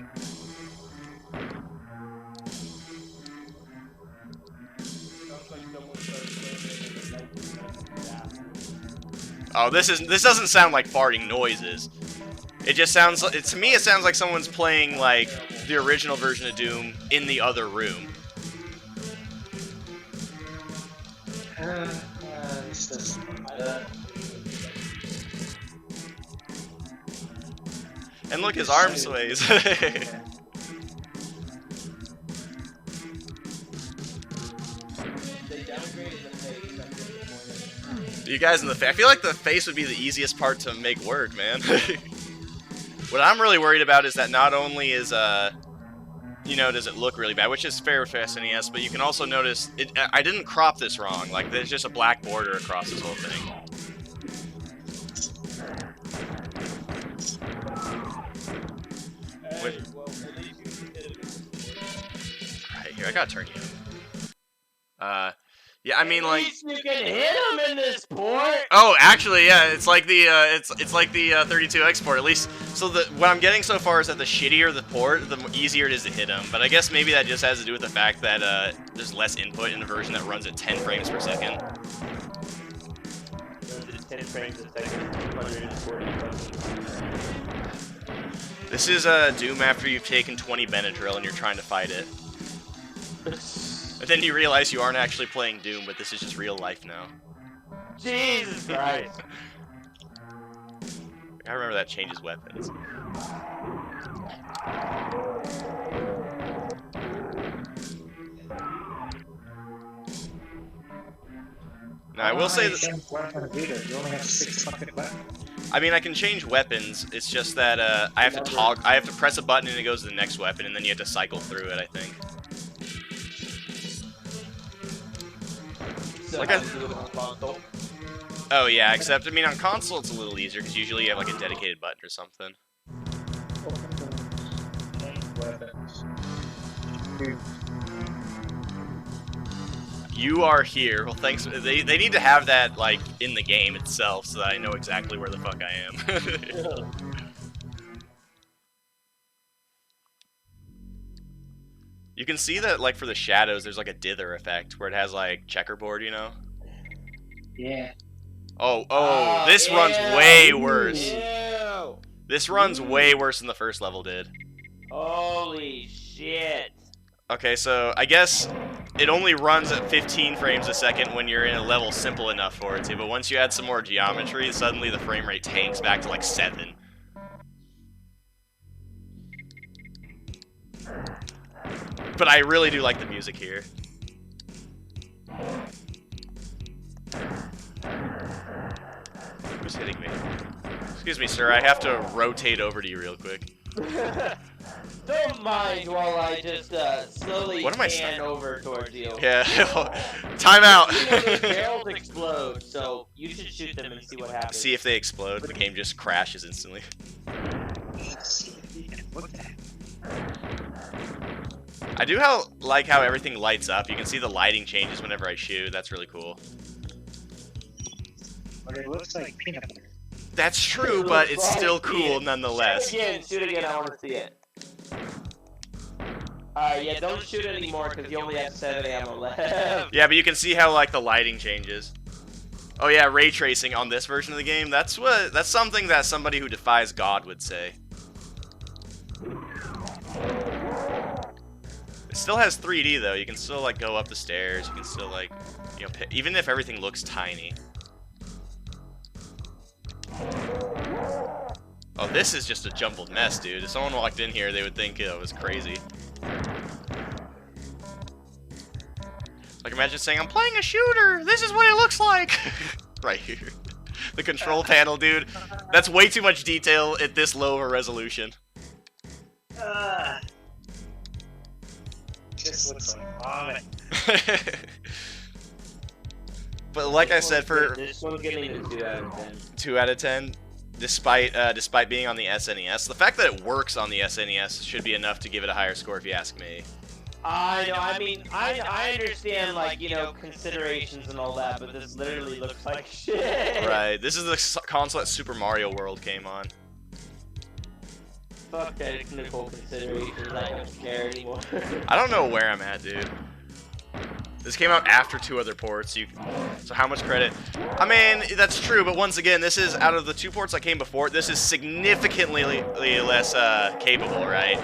Sounds like someone started playing it. Oh, this doesn't sound like farting noises. It just sounds, to me it sounds like someone's playing like the original version of Doom in the other room. This doesn't matter. And look, his arm sways. They downgraded the face. I'm disappointed. You guys in the face. I feel like the face would be the easiest part to make work, man. What I'm really worried about is that not only is does it look really bad, which is fair with SNES, but you can also notice I didn't crop this wrong. Like there's just a black border across this whole thing. Hey, well, at least you did it. Right here, I gotta turn you. Yeah, I mean like. At least you can hit him in this port. Oh, actually, yeah, it's like the 32 export. At least, so what I'm getting so far is that the shittier the port, the easier it is to hit them. But I guess maybe that just has to do with the fact that there's less input in a version that runs at 10 frames per second. 10 frames a second, 240 buttons. This is Doom after you've taken 20 Benadryl and you're trying to fight it. And then you realize you aren't actually playing Doom, but this is just real life now. Jesus Christ. I remember that changes weapons. Now I will say that. You only have 6 fucking weapons. I mean, I can change weapons. It's just that I have to press a button and it goes to the next weapon, and then you have to cycle through it, I think. Like oh yeah, except I mean on console it's a little easier because usually you have like a dedicated button or something. Weapons. You are here. Well, thanks. They need to have that like in the game itself so that I know exactly where the fuck I am. You can see that like for the shadows, there's like a dither effect where it has like checkerboard, you know. Yeah. Oh, this runs way worse. Ew. This runs way worse than the first level did. Holy shit. Okay, so I guess it only runs at 15 frames a second when you're in a level simple enough for it to, but once you add some more geometry, suddenly the frame rate tanks back to like 7. But I really do like the music here. Who's hitting me? Excuse me, sir, I have to rotate over to you real quick. Don't mind while I just slowly What am I pan over towards you. Yeah, time out! You know, those barrels explode, so you should shoot them and see what happens. See if they explode, the game just crashes instantly. What the heck? I do like how everything lights up. You can see the lighting changes whenever I shoot. That's really cool. But it looks like peanut butter. That's true, but it's still cool nonetheless. Shoot again, I want to see it. Alright, yeah, don't shoot anymore because you only have 7 ammo left. Yeah, but you can see how like the lighting changes. Oh yeah, ray tracing on this version of the game. That's something that somebody who defies God would say. It still has 3D though. You can still like go up the stairs. You can still like, you know, even if everything looks tiny. Oh, this is just a jumbled mess, dude. If someone walked in here, they would think it was crazy. Like, imagine saying, I'm playing a shooter! This is what it looks like! Right here. The control panel, dude. That's way too much detail at this low of a resolution. This looks like vomit. But like I said, for this one's getting a 2 out of 10. 2 out of 10, despite being on the SNES, the fact that it works on the SNES should be enough to give it a higher score if you ask me. I know. I mean, I understand like considerations and all that, but this literally looks like shit. Right. This is the console that Super Mario World came on. Fuck technical considerations. I don't care anymore. I don't know where I'm at, dude. This came out after 2 other ports. So how much credit? I mean, that's true, but once again, this is out of the 2 ports that came before. This is significantly less capable, right?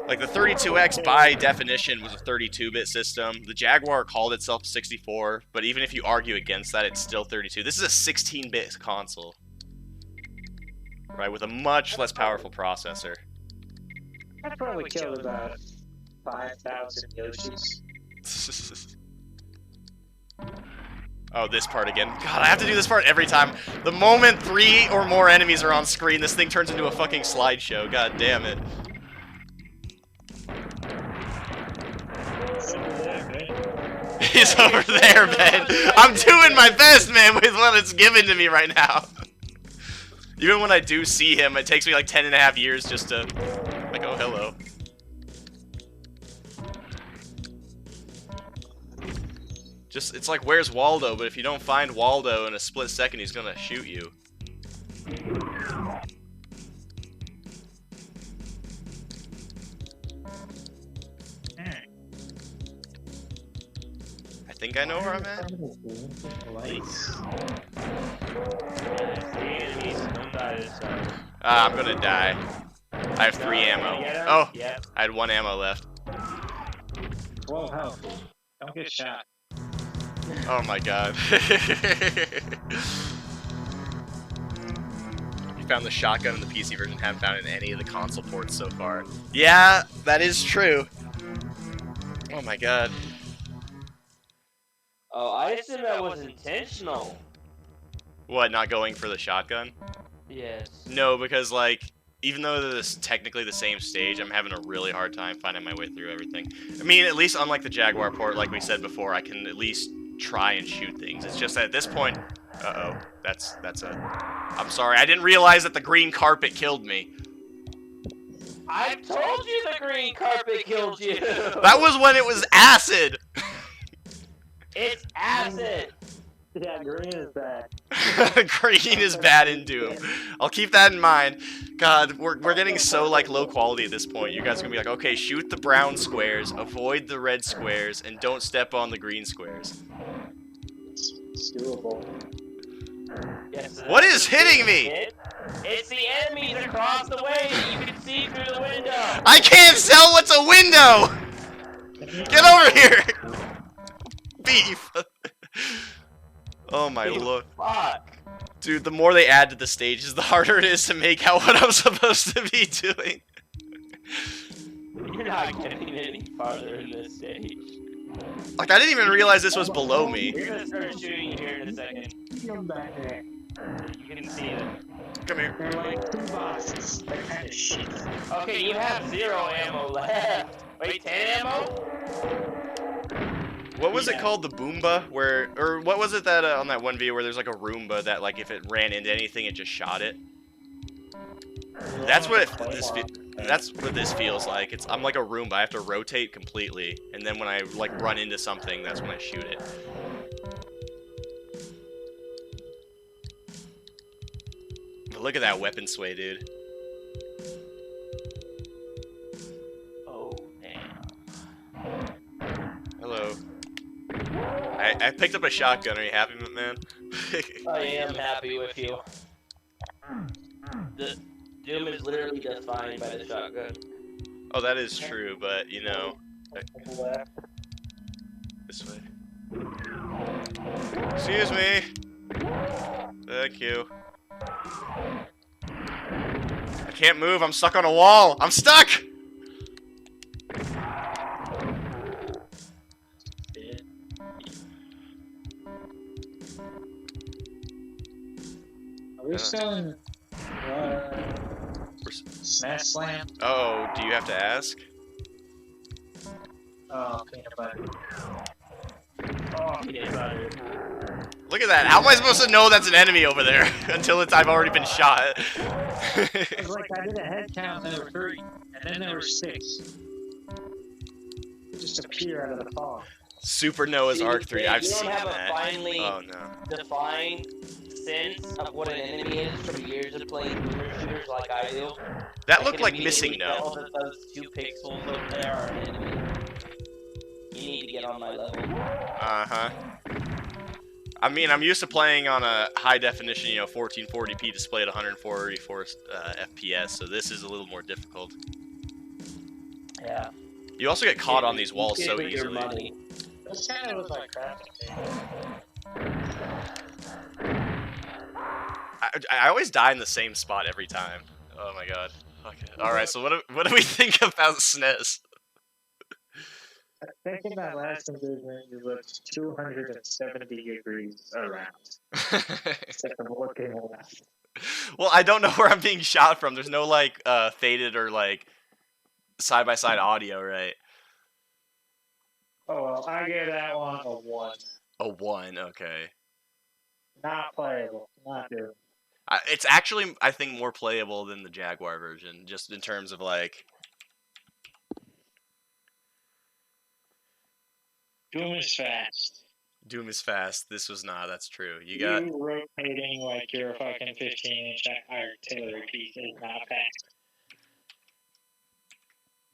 Like the 32X by definition was a 32-bit system. The Jaguar called itself 64, but even if you argue against that, it's still 32. This is a 16-bit console, right, with a much less powerful processor. I probably killed about 5,000 Yoshis. Oh, this part again. God, I have to do this part every time. The moment 3 or more enemies are on screen, this thing turns into a fucking slideshow. God damn it. He's over there, man. I'm doing my best, man, with what it's given to me right now. Even when I do see him, it takes me like 10.5 years just to, like, oh, hello. Just, it's like, where's Waldo? But if you don't find Waldo in a split second, he's gonna shoot you. I think I know where I'm at. I'm gonna die. I have 3 ammo. Oh, I had 1 ammo left. Whoa, health. Don't get shot. Oh my god. You found the shotgun in the PC version, haven't found it in any of the console ports so far. Yeah, that is true. Oh my god. Oh, I assume that was intentional. What, not going for the shotgun? Yes. No, because like, even though this is technically the same stage, I'm having a really hard time finding my way through everything. I mean, at least unlike the Jaguar port, like we said before, I can at least try and shoot things. It's just that at this point, uh-oh, that's I'm sorry, I didn't realize that the green carpet killed me. I told you the green carpet killed you. That was when it was acid. It's acid. Yeah, green is bad. Green is bad in Doom. I'll keep that in mind. God, we're getting so like low quality at this point. You guys are gonna be like, okay, shoot the brown squares, avoid the red squares, and don't step on the green squares. It's doable. Yes, What is hitting me? It's the enemies across the way that you can see through the window. I can't tell what's a window! Get over here! Beef! Oh my lord. Fuck. Dude, the more they add to the stages, the harder it is to make out what I'm supposed to be doing. You're not getting any farther in this stage. Like, I didn't even realize this was below me. We're gonna start shooting you here in a second. Come back there. You can see them. Come here. They're like 2 bosses. They're kind of shit. Okay, you have 0 ammo left. Wait, 10 ammo? What was it called? The Boomba? Or what was it that, on that one video where there's like a Roomba that, like, if it ran into anything, it just shot it? That's what that's what this feels like. I'm like a Roomba. I have to rotate completely, and then when I like run into something, that's when I shoot it. But look at that weapon sway, dude. Oh, damn. Hello. I picked up a shotgun. Are you happy, man? I am happy with you. The Doom is literally defined by the shotgun. Oh, that is true, but you know, this way. Excuse me. Thank you. I can't move. I'm stuck on a wall. I'm stuck. Are we selling Smash Slam? Oh, do you have to ask? Oh, peanut butter. Oh, peanut butter. Look at that. How am I supposed to know that's an enemy over there until I've already been shot? It was like I did a head count and there were 3, and then there were 6. They just appear out of the fog. Super Noah's See, Ark 3. I've you don't seen have a that. finally Oh no. defined sense of what an enemy is from years of playing boomer shooters like I do. That I looked can like immediately Missing tell No. that those 2 pixels over there are an enemy. You need to get on my level. Uh-huh. I mean, I'm used to playing on a high definition, 1440p display at 144 FPS, so this is a little more difficult. Yeah. You also get caught on these You walls get so with your easily. money. This kind of was like crafting. I always die in the same spot every time. Oh my god. Okay. Alright, so what do we think about SNES? I think in that last engagement, you looked 270 degrees around. Except I'm looking around. Well, I don't know where I'm being shot from. There's no, like, faded or, like, side-by-side audio, right? Oh, well, I gave that one a 1. A 1, okay. Not playable. Not good. It's actually, I think, more playable than the Jaguar version, just in terms of, like... Doom is fast. Doom is fast. This was not, that's true. You got... You rotating like you're a fucking 15-inch artillery piece is not fast.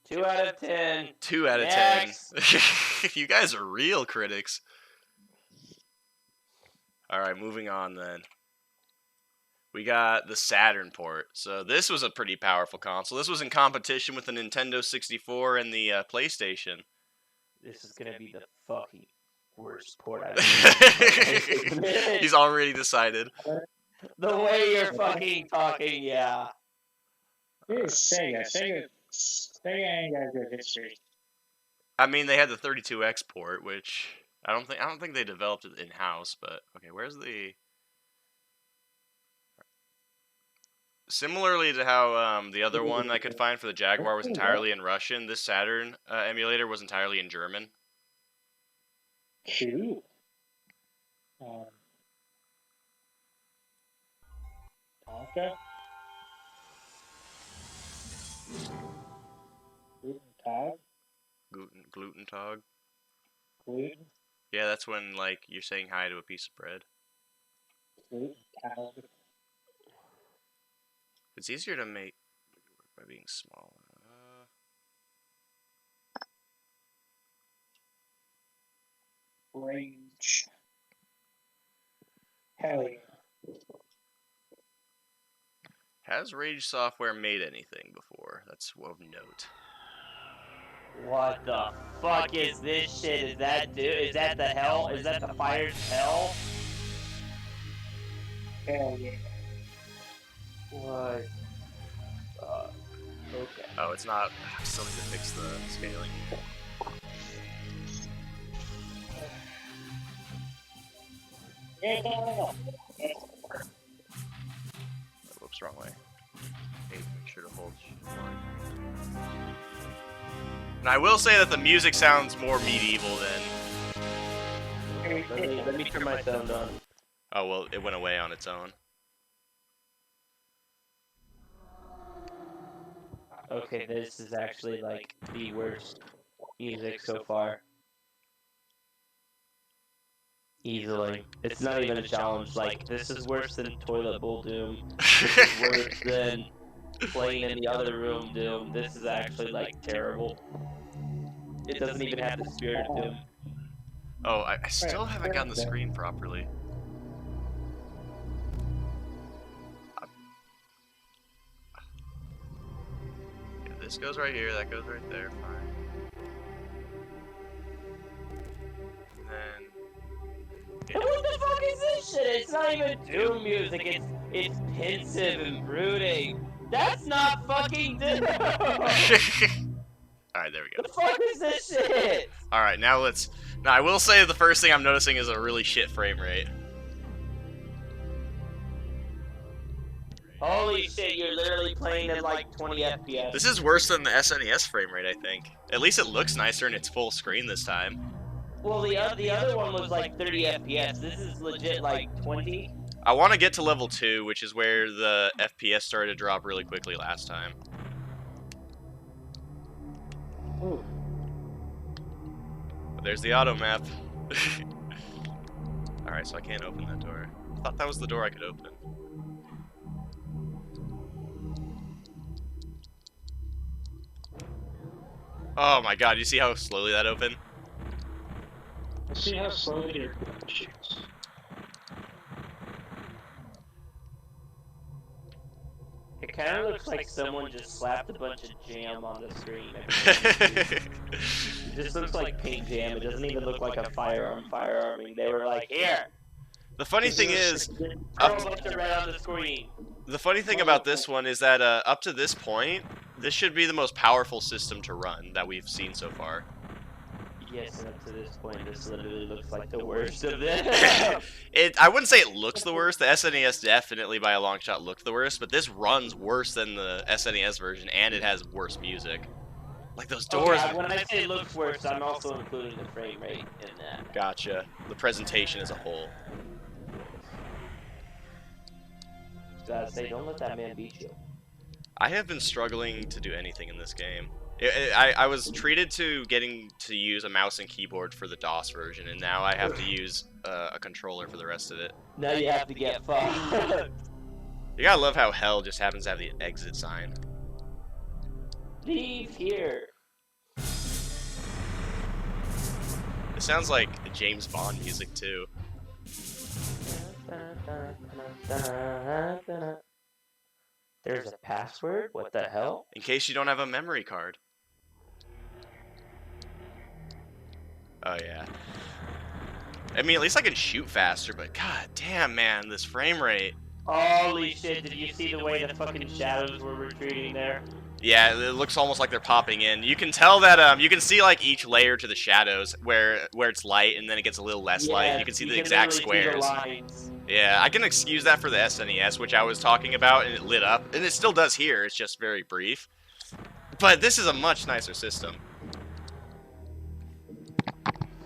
2 out of 10. 2 out of Next. 10. You guys are real critics. Alright, moving on then. We got the Saturn port. So this was a pretty powerful console. This was in competition with the Nintendo 64 and the PlayStation. This is gonna be the fucking worst port I've ever seen. He's already decided. The way you're fucking talking, yeah. Here's Sega. Sega ain't got a good history. I mean, they had the 32X port, which I don't think they developed it in house. But okay, where's the? Similarly to how the other one I could find for the Jaguar was entirely in Russian, this Saturn emulator was entirely in German. Cool. Tonka? Gluten Tag? Gluten Tag. Gluten? Yeah, that's when like you're saying hi to a piece of bread. Gluten Tag? It's easier to make by being small. Rage. Hell yeah. Has Rage Software made anything before? That's of note. What the fuck is this shit? Is that is that the hell? Is that the fire's hell? Hell yeah. What? Okay. Oh, it's not. I still need to fix the scaling. Whoops, wrong way. Need to make sure to hold. And I will say that the music sounds more medieval than. Let me turn my sound on. Oh well, it went away on its own. Okay, this is actually like the worst music so far. Easily. It's not even a challenge. Like, this is worse than Toilet Bowl Doom. This is worse than playing in the other room Doom. This is actually, like, terrible. It doesn't even have the spirit of Doom. Oh, I still haven't gotten the screen properly. Yeah, this goes right here, that goes right there, fine. And then... And what the fuck is this shit? It's not even Doom music. It's pensive and brooding. That's not fucking Doom. Alright, there we go. The fuck is this shit? Alright, now let's... Now, I will say the first thing I'm noticing is a really shit frame rate. Holy shit, you're literally playing at like 20 FPS. This is worse than the SNES frame rate, I think. At least it looks nicer and it's full screen this time. Well, the other one was like 30 FPS. This is legit like 20. I want to get to level 2, which is where the FPS started to drop really quickly last time. Ooh. But there's the auto map. Alright, so I can't open that door. I thought that was the door I could open. Oh my god, you see how slowly that opened? See how slowly your gun shoots. It kind of looks like someone just slapped a bunch of jam on the screen. It just looks like paint jam. It doesn't even look like a firearm. They were like, here, The funny thing is, throw up a bunch of red on the screen. the funny thing about this one is that up to this point, this should be the most powerful system to run that we've seen so far. Yes, and up to this point, this literally looks like the worst of them. I wouldn't say it looks the worst. The SNES definitely by a long shot looked the worst, but this runs worse than the SNES version, and it has worse music. Like those doors. Okay, when I say it looks worse, I'm also including the frame rate in that. Gotcha. The presentation as a whole. Gotta say, don't let that man beat you. I have been struggling to do anything in this game. I was treated to getting to use a mouse and keyboard for the DOS version, and now I have to use a controller for the rest of it. Now you have to get fucked. You gotta love how hell just happens to have the exit sign. Leave here. It sounds like James Bond music too. There's a password? What the hell? In case you don't have a memory card. Oh yeah. I mean, at least I can shoot faster, but god damn, man, this frame rate. Holy shit, did you see the way the fucking shadows were retreating there? Yeah, it looks almost like they're popping in. You can tell that you can see like each layer to the shadows where it's light and then it gets a little less light. And you can see the exact literally see squares. the lines. Yeah, I can excuse that for the SNES, which I was talking about, and it lit up, and it still does here. It's just very brief. But this is a much nicer system.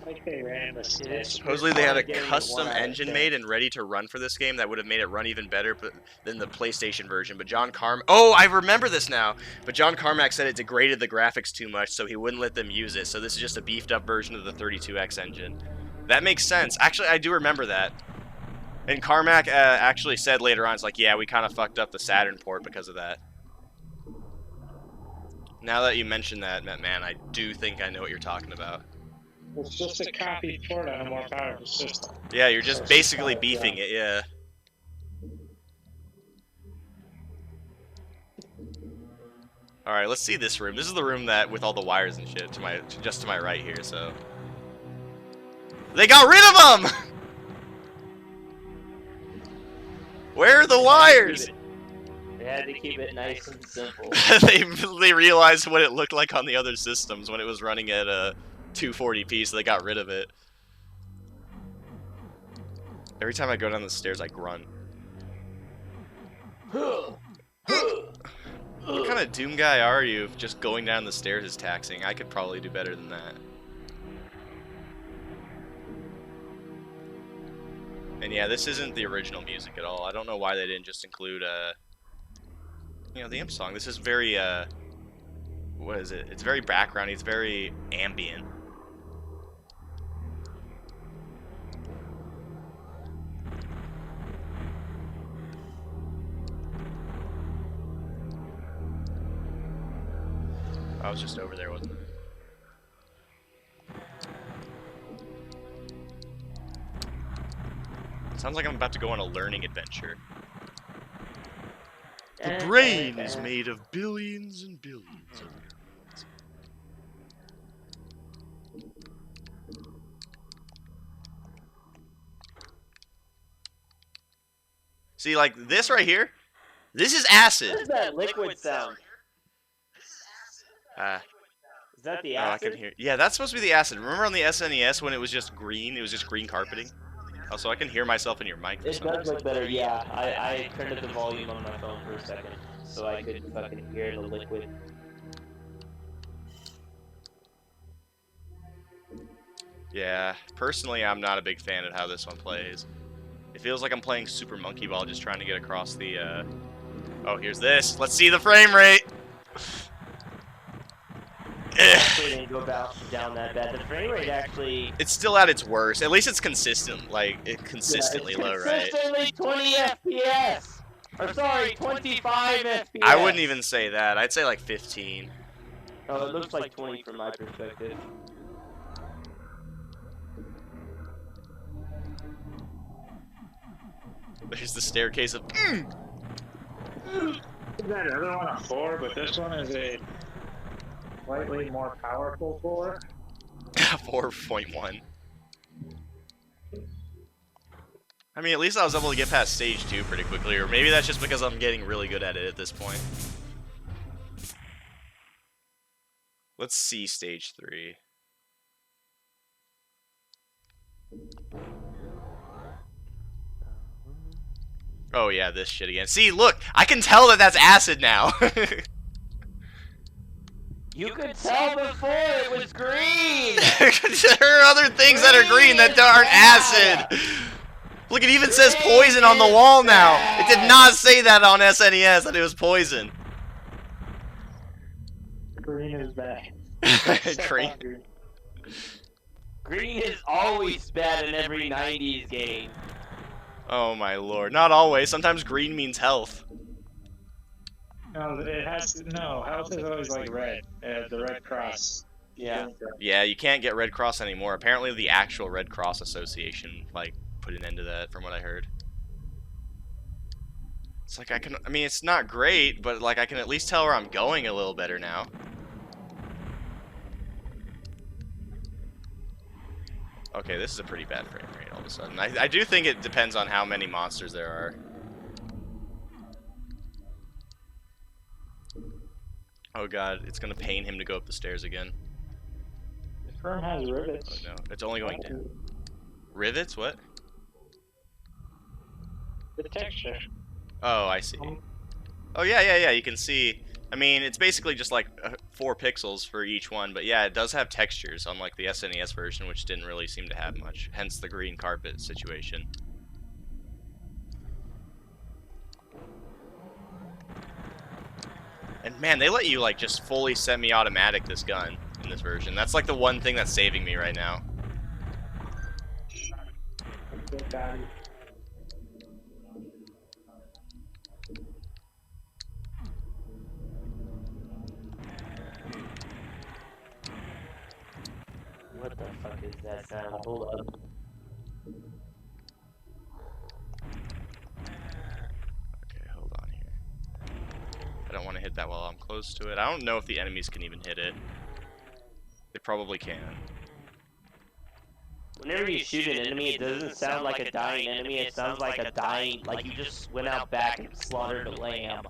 Like they ran the steps. Supposedly they had a Getting it custom 1 out of engine 10. made and ready to run for this game that would have made it run even better than the PlayStation version. But John Carmack... Oh, I remember this now! But John Carmack said it degraded the graphics too much, so he wouldn't let them use it. So this is just a beefed up version of the 32X engine. That makes sense. Actually, I do remember that. And Carmack actually said later on, it's like, yeah, we kind of fucked up the Saturn port because of that. Now that you mention that, man, I do think I know what you're talking about. It's just a copy port on a more powerful system. Yeah, you're just basically beefing it, yeah. Alright, let's see this room. This is the room that, with all the wires and shit, just to my right here, so... They got rid of them! Where are the wires? They had to keep it nice and simple. they realized what it looked like on the other systems when it was running at 240p, so they got rid of it. Every time I go down the stairs, I grunt. What kind of Doom guy are you if just going down the stairs is taxing? I could probably do better than that. And yeah, this isn't the original music at all. I don't know why they didn't just include, you know, the imp song. This is very, what is it? It's very backgroundy. It's very ambient. I was just over there, wasn't I? Sounds like I'm about to go on a learning adventure. The brain is made of billions and billions of neurons. See, like this right here, this is acid. What is that liquid sound? Is that the Oh, I acid? can hear. Yeah, that's supposed to be the acid. Remember on the SNES when it was just green? It was just green carpeting. Oh, so I can hear myself in your mic for It some does reason. look better, yeah. I turned up the volume on my phone for a second, so I could fucking hear the liquid. Yeah, personally, I'm not a big fan of how this one plays. It feels like I'm playing Super Monkey Ball, just trying to get across the, Oh, here's this. Let's see the frame rate! Actually, didn't go down that bad. The frame rate actually... It's still at its worst. At least it's consistent, like, consistently yeah, low, right? Consistently 20 FPS! Or sorry, 25 FPS! I wouldn't even say that. I'd say like 15. Oh, it looks like 20 from my perspective. There's the staircase of... That other one a 4, but this one is a slightly more powerful 4. 4.1. I mean, at least I was able to get past stage 2 pretty quickly, or maybe that's just because I'm getting really good at it at this point. Let's see stage 3. Oh yeah, this shit again. See, look, I can tell that that's acid now. You could tell before it was green! There are other things that are green that aren't acid. Look, it even says poison on the wall now. It did not say that on SNES, that it was poison. Green is bad. Green. Green is always bad in every 90s game. Oh my lord. Not always. Sometimes green means health. No, it has no. Health is always like red. The Red Cross. Yeah. Yeah, you can't get Red Cross anymore. Apparently the actual Red Cross Association, like, put an end to that from what I heard. It's like I mean, it's not great, but like I can at least tell where I'm going a little better now. Okay, this is a pretty bad frame rate all of a sudden. I do think it depends on how many monsters there are. Oh god, it's gonna pain him to go up the stairs again. This room has rivets. Oh no, it's only going down. Rivets? What? The texture. Oh, I see. Oh yeah, you can see. I mean, it's basically just like 4 pixels for each one, but yeah, it does have textures, unlike the SNES version, which didn't really seem to have much, hence the green carpet situation. And man, they let you like just fully semi-automatic this gun in this version. That's like the one thing that's saving me right now. What the fuck is that sound? Hold up. Okay, hold on here. I don't want to hit that while I'm close to it. I don't know if the enemies can even hit it. They probably can. Whenever you shoot an enemy, it doesn't sound like a dying enemy, it sounds like a dying, like you just went out back and slaughtered a lamb.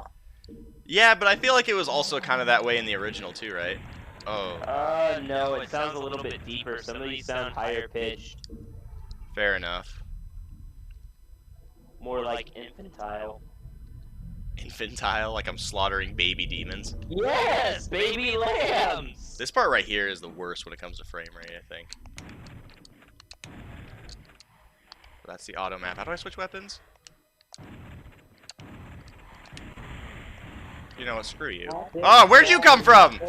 Yeah, but I feel like it was also kind of that way in the original too, right? Oh. No, it sounds a little bit deeper. Some of these sound higher pitched. Fair enough. More like infantile. Infantile, like I'm slaughtering baby demons. Yes! Baby lambs! This part right here is the worst when it comes to frame rate, I think. That's the auto map. How do I switch weapons? You know what, screw you. Oh, where'd you come from?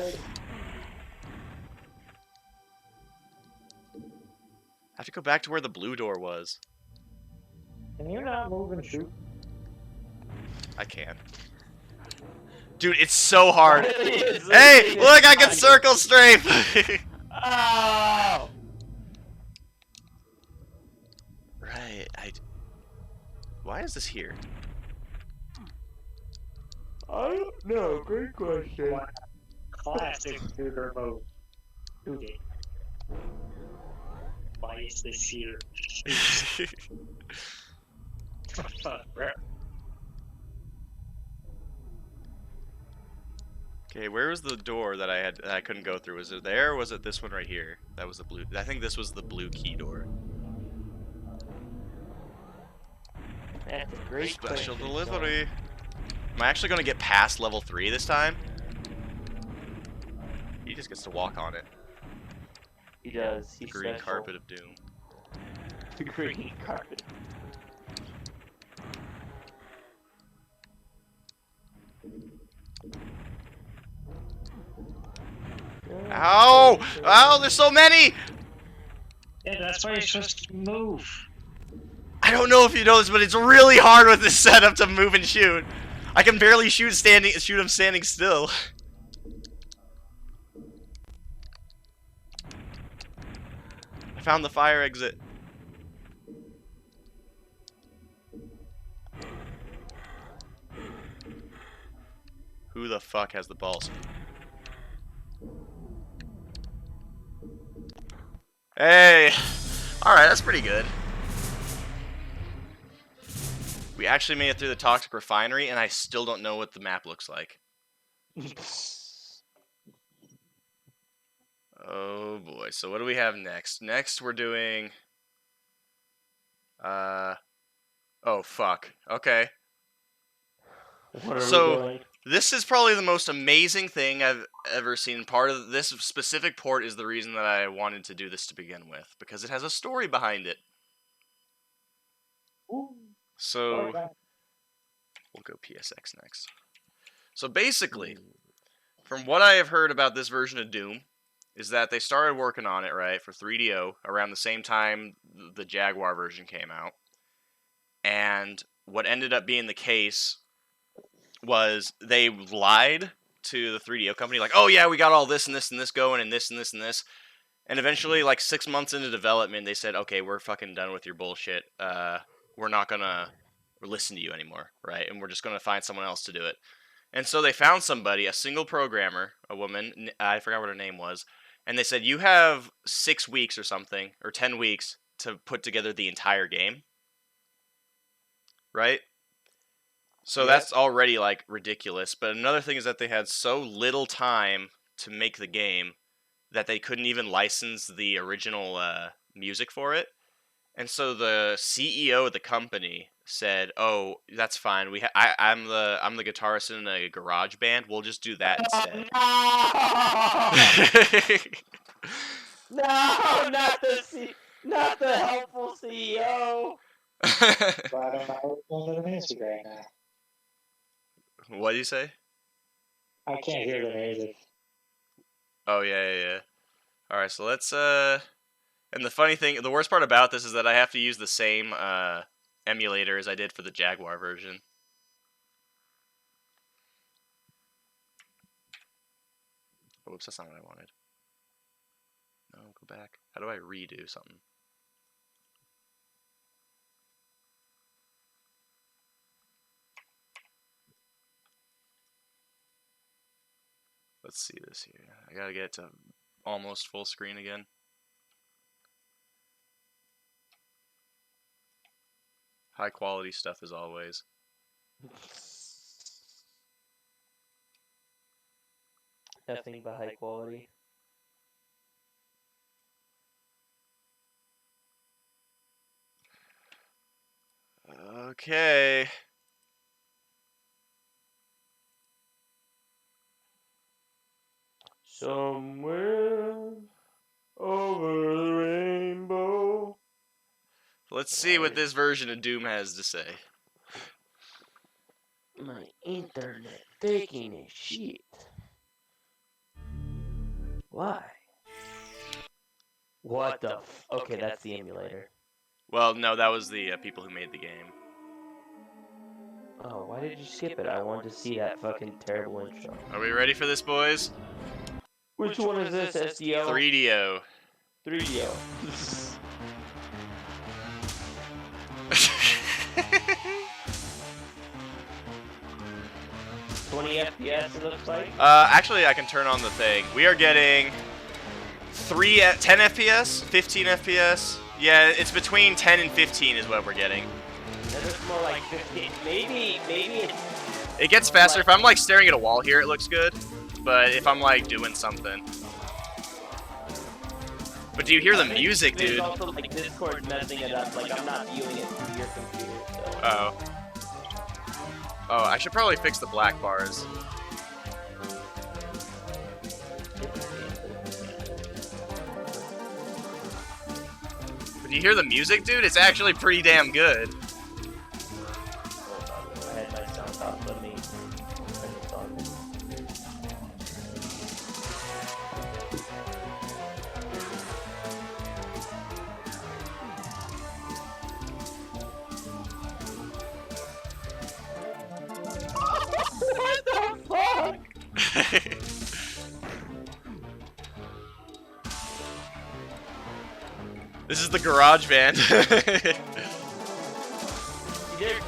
I have to go back to where the blue door was. Can you not move and shoot? I can. Dude, it's so hard. It is. Hey, look, I can circle strafe. Oh! Right, why is this here? I don't know. Great question. Classic shooter mode. Shooting. Why is this here? Okay, where was the door that I couldn't go through? Was it there, or was it this one right here? That was the blue. I think this was the blue key door. That's a great Special question, delivery. Am I actually gonna get past level 3 this time? He just gets to walk on it. He does. He's Green special. carpet of doom. Green carpet. Ow! Ow! There's so many! Yeah, that's why you're supposed to move. I don't know if you know this, but it's really hard with this setup to move and shoot. I can barely shoot him standing still. I found the fire exit. Who the fuck has the balls? Hey! Alright, that's pretty good. We actually made it through the toxic refinery, and I still don't know what the map looks like. Oh boy, so what do we have next? Next we're doing... Oh fuck. Okay. What are So- we doing? This is probably the most amazing thing I've ever seen. Part of this specific port is the reason that I wanted to do this to begin with, because it has a story behind it. So, Okay. we'll go PSX next. So basically, from what I have heard about this version of Doom, is that they started working on it, right, for 3DO around the same time the Jaguar version came out. And what ended up being the case was they lied to the 3DO company, like, oh yeah, we got all this and this and this going, and this and this and this. And eventually, like 6 months into development, they said, okay, we're fucking done with your bullshit. We're not gonna listen to you anymore, right? And we're just gonna find someone else to do it. And so they found somebody, a single programmer, a woman, I forgot what her name was, and they said, you have 6 weeks or something, or 10 weeks to put together the entire game. Right? So Yeah. that's already, like, ridiculous. But another thing is that they had so little time to make the game that they couldn't even license the original music for it. And so the CEO of the company said, "Oh, that's fine. I'm the guitarist in a garage band. We'll just do that instead." No, not the helpful CEO. But I don't know what's under the music right now. What do you say? I can't hear the music. Oh yeah. All right, so let's And the funny thing, the worst part about this is that I have to use the same emulator as I did for the Jaguar version. Oops, that's not what I wanted. No, go back. How do I redo something? Let's see this here. I gotta get to almost full screen again. High quality stuff as always. Nothing but high quality. Okay. Somewhere over the rainbow. Let's see what this version of Doom has to say. My internet taking a shit. Why? What the f- Okay, that's the emulator. Well, no, that was the people who made the game. Oh, why did you skip it? I wanted to see that fucking terrible intro. Are we ready for this, boys? Which one is this, SDO? 3DO. 3DO. 20 FPS it looks like. Actually, I can turn on the thing. We are getting 10 FPS, 15 FPS. Yeah, it's between 10 and 15 is what we're getting. That looks more like 15. Maybe it's... It gets faster. If I'm like staring at a wall here, it looks good. But if I'm like doing something. But do you hear the music, There's dude? also like Discord messing it up. Like I'm not viewing it through your computer, so... Oh. Oh, I should probably fix the black bars. When you hear the music, dude, it's actually pretty damn good. Hold on, I had my sound off. Let me turn this on. What the fuck? This is the garage band. They're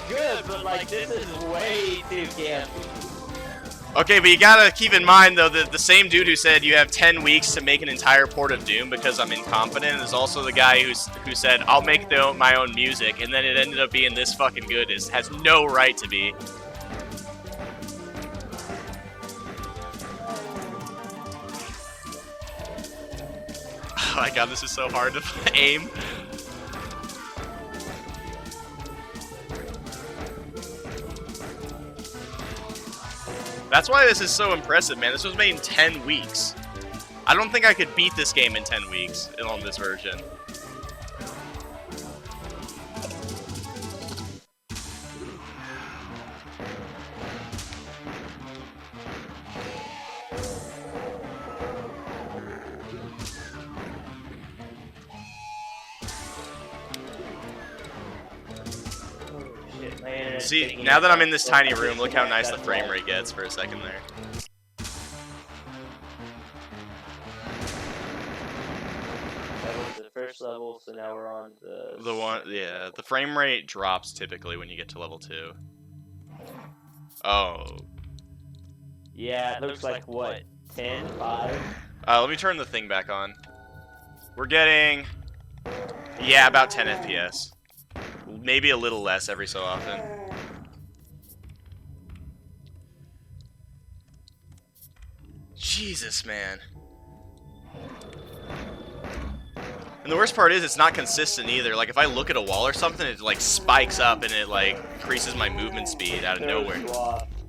good, but like this is way too campy. Okay, but you gotta keep in mind though that the same dude who said you have 10 weeks to make an entire port of Doom because I'm incompetent is also the guy who said I'll make my own music, and then it ended up being this fucking good. It has no right to be. Oh my god, this is so hard to aim. That's why this is so impressive, man. This was made in 10 weeks. I don't think I could beat this game in 10 weeks on this version. Shit, my internet's See, taking now a- that I'm in this tiny room, look how nice the frame rate gets for a second there. That was the first level, so now we're on the... Yeah, the frame rate drops typically when you get to level 2. Oh. Yeah, it looks like what? 10? 5? Let me turn the thing back on. We're getting... Yeah, about 10 FPS. Maybe a little less every so often. Jesus, man. And the worst part is it's not consistent either. Like if I look at a wall or something, it like spikes up and it like increases my movement speed out of nowhere.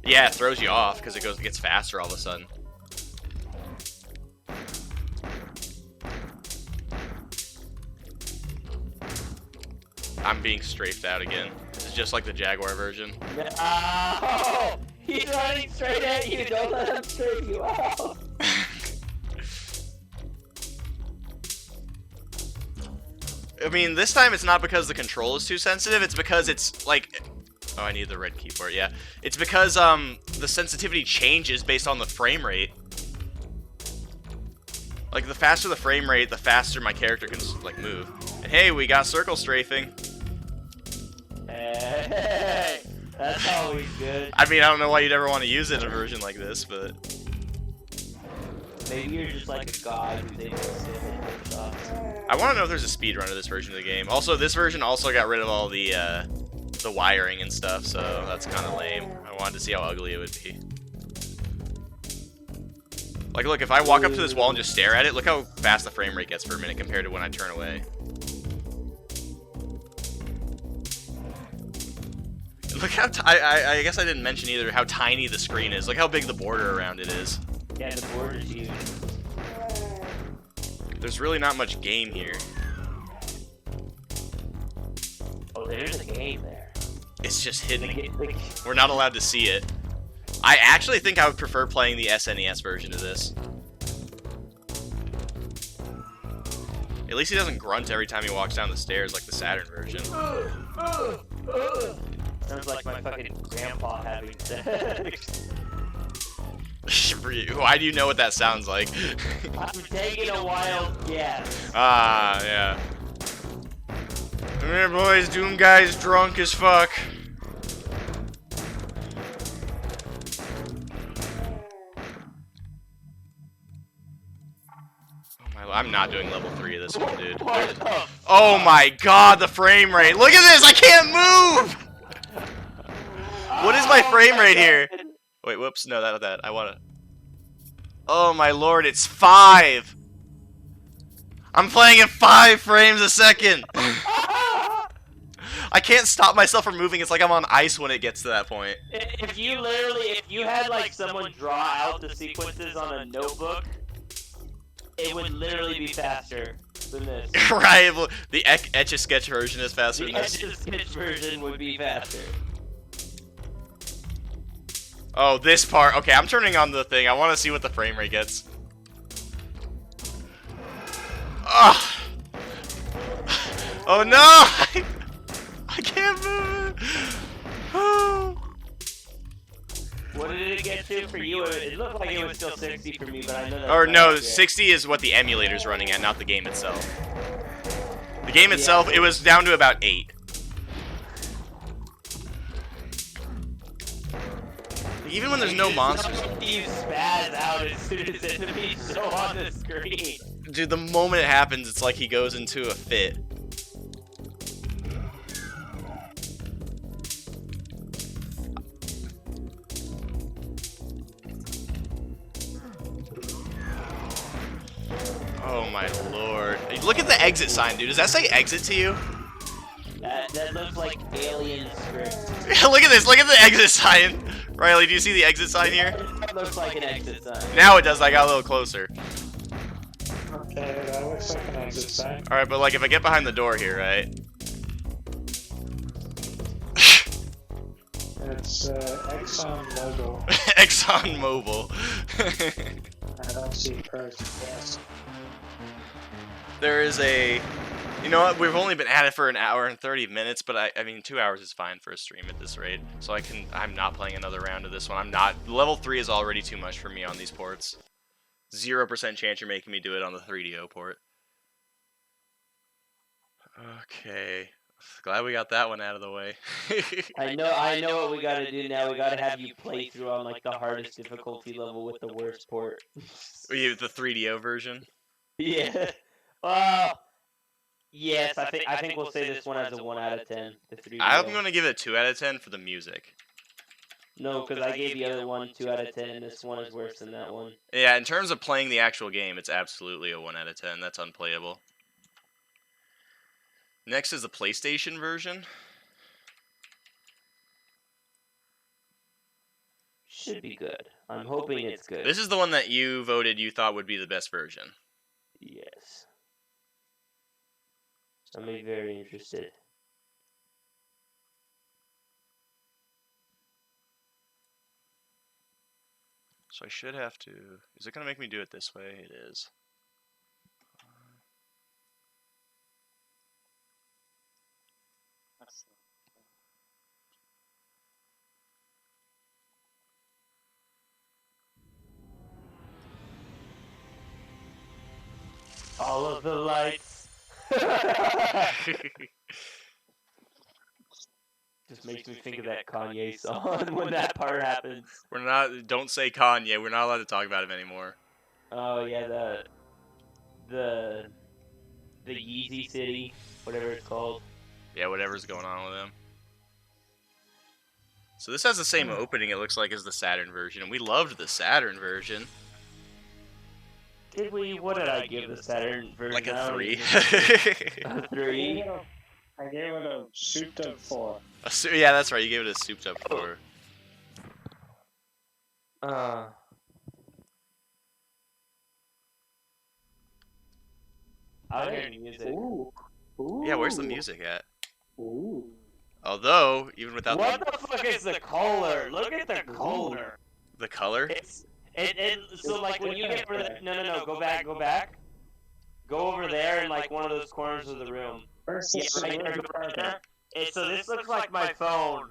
Yeah, it throws you off because it gets faster all of a sudden. I'm being strafed out again. This is just like the Jaguar version. Oh! He's running straight at you! Don't let him straight you out! I mean, this time it's not because the control is too sensitive, it's because it's, like... Oh, I need the red keyboard, yeah. It's because, the sensitivity changes based on the frame rate. Like, the faster the frame rate, the faster my character can, like, move. And hey, we got circle strafing. Hey, that's always good. I mean, I don't know why you'd ever want to use it in a version like this, but... Maybe you're just like a god who's able to sit and hit shots. I want to know if there's a speedrun of this version of the game. Also, this version also got rid of all the wiring and stuff, so that's kind of lame. I wanted to see how ugly it would be. Like, look, if I walk up to this wall and just stare at it, look how fast the frame rate gets for a minute compared to when I turn away. Look how I guess I didn't mention either how tiny the screen is. Look how big the border around it is. Yeah, the border's huge. There's really not much game here. Oh, there's a game there. It's just hidden. Like, We're not allowed to see it. I actually think I would prefer playing the SNES version of this. At least he doesn't grunt every time he walks down the stairs like the Saturn version. sounds like my fucking grandpa having sex. Why do you know what that sounds like? I'm taking a wild guess. Ah, yeah. Come here, boys. Doom Guy's drunk as fuck. I'm not doing level 3 of this one, dude. What the Oh my god, the frame rate. Look at this, I can't move! What is my frame rate here? Wait, whoops, no, not that. I wanna... Oh my lord, it's 5! I'm playing at 5 frames a second! I can't stop myself from moving. It's like I'm on ice when it gets to that point. If you had like someone draw out the sequences on a notebook, it would literally be faster than this. Right, well, the Etch-a-Sketch version is faster The than this. Etch-a-Sketch version would be faster. Oh, this part. Okay, I'm turning on the thing. I want to see what the frame rate gets. Oh, oh no! I can't move. Oh. What did it get to for you? It looked like it was still 60 for me, but I know that. Or no, 60 is what the emulator's running at, not the game itself. The game itself, it was down to about 8. Even when there's no monsters. You spaz out as soon as enemies show on the screen. Dude, the moment it happens, it's like he goes into a fit. Oh my lord. Look at the exit sign, dude. Does that say exit to you? That looks like alien script. Look at this. Look at the exit sign. Riley, do you see the exit sign here? That looks like an exit sign. Now it does. I got a little closer. Okay, that looks like an exit sign. Alright, but like if I get behind the door here, right? It's Exxon Mobil. Exxon Mobil. I don't see first. Yes. There is a... You know what? We've only been at it for an hour and 30 minutes, but I mean 2 hours is fine for a stream at this rate. So I'm not playing another round of this one. I'm not. Level 3 is already too much for me on these ports. 0% chance you're making me do it on the 3DO port. Okay. Glad we got that one out of the way. I know what we gotta do now. We gotta have you play through on like the hardest difficulty level with the worst port. The 3DO version? Yeah. Yes, I think we'll say this one has a 1 out of 10. The 3DO. I'm gonna give it a 2 out of 10 for the music. No, because I gave the other one 2 out of 10, and this one is worse than that one. Yeah, in terms of playing the actual game, it's absolutely a 1 out of 10. That's unplayable. Next is the PlayStation version. Should be good. I'm hoping it's good. This is the one that you voted you thought would be the best version. Yes. I'm very interested. So I should have to... Is it going to make me do it this way? It is. All of the lights. Just makes me think of that Kanye song when that part happens. We're not... Don't say Kanye. We're not allowed to talk about him anymore. Oh yeah, the Yeezy City, whatever it's called. Yeah, whatever's going on with him. So this has the same opening, it looks like, as the Saturn version. And we loved the Saturn version. Did we? What did I give the Saturn version? Like a 3. A 3? I gave it a souped up 4. Yeah, that's right. You gave it a souped up 4. I hear music. Ooh. Ooh. Yeah, where's the music at? Ooh. Although, even without What the fuck is the color? Look at the color. the color. It's so like when you get over there. No, go back. Go over there in like one of those corners of the room. Versus Right there. So this looks like my phone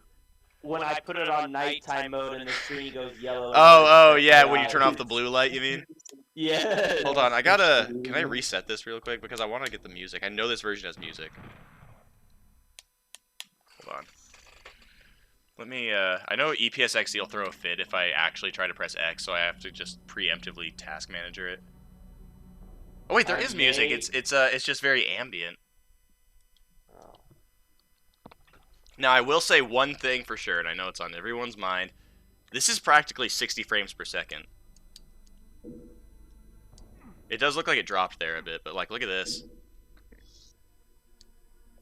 when I put it on nighttime mode and the screen goes yellow. Oh, yeah, when you turn off the blue light, you mean? Yeah. Hold on, can I reset this real quick? Because I want to get the music. I know this version has music. Hold on. Let me, I know EPSXD will throw a fit if I actually try to press X, so I have to just preemptively task manager it. Oh wait, there is music. It's just very ambient. Now, I will say one thing for sure, and I know it's on everyone's mind. This is practically 60 frames per second. It does look like it dropped there a bit, but like, look at this.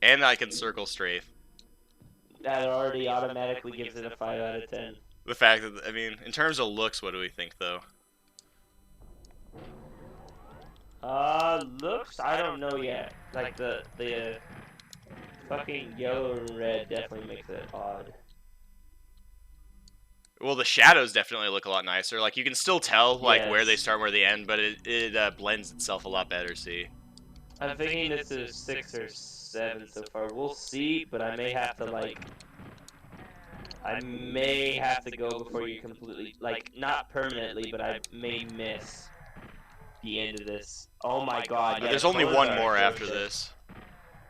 And I can circle strafe. that already automatically gives it a 5 out of 10. The fact that, I mean, in terms of looks, what do we think though? Looks, I don't know yet. Like the fucking yellow and red definitely makes it odd. Well, the shadows definitely look a lot nicer. Like you can still tell like where they Yes. start, and where they end, but it blends itself a lot better. See. I'm thinking this is 6 or 7 so far. We'll see, but I may have to like. I may have to go before you completely, like, not permanently, but I may miss the end of this. Oh my god. Yeah, There's the only colors one are more after atrocious. this.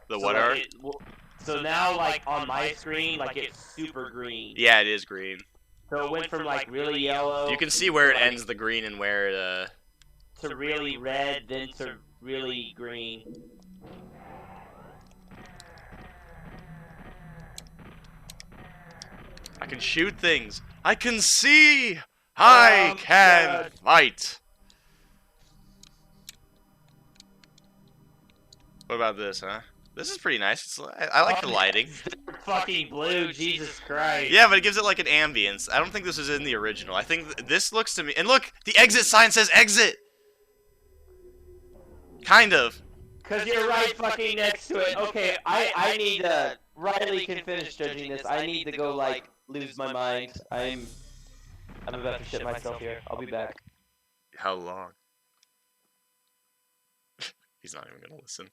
The So, what like, are? so now, like, on my screen, like, it's super green. Yeah, it is green. So it went from, like, really yellow. You can see where it like, ends the green and where it to really red, then to really green. I can shoot things. I can see. I Oh, can God. fight. What about this, huh? This is pretty nice. I like the lighting. Fucking blue, Jesus Christ. Yeah, but it gives it like an ambience. I don't think this is in the original. I think this looks to me. And look, the exit sign says exit. Kind of. Cause you're right fucking next to it. Okay, I need Riley can finish judging this. I need to go like lose my mind. I'm about to shit myself here. I'll be back. How long? He's not even gonna listen.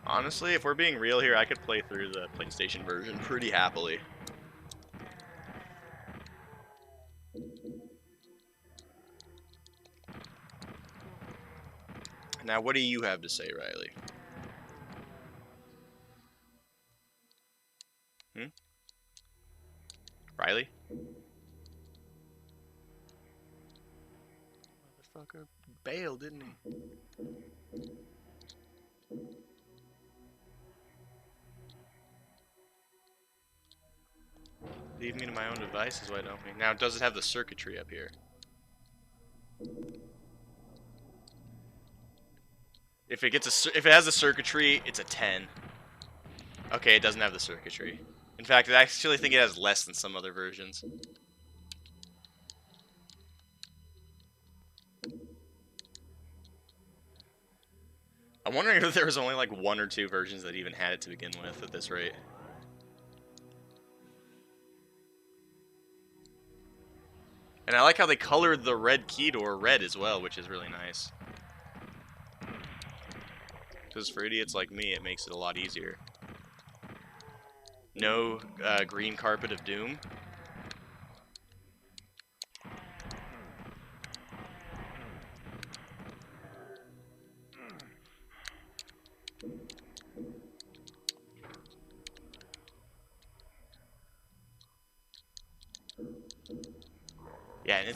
Honestly, if we're being real here, I could play through the PlayStation version pretty happily. Now, what do you have to say, Riley? Riley? Motherfucker bailed, didn't he? Leave me to my own devices, why don't we? Now, does it have the circuitry up here? If it has the circuitry, it's a 10. Okay, it doesn't have the circuitry. In fact, I actually think it has less than some other versions. I'm wondering if there was only like 1 or 2 versions that even had it to begin with at this rate. And I like how they colored the red key door red as well, which is really nice. Because for idiots like me, it makes it a lot easier. No green carpet of doom. Yeah, and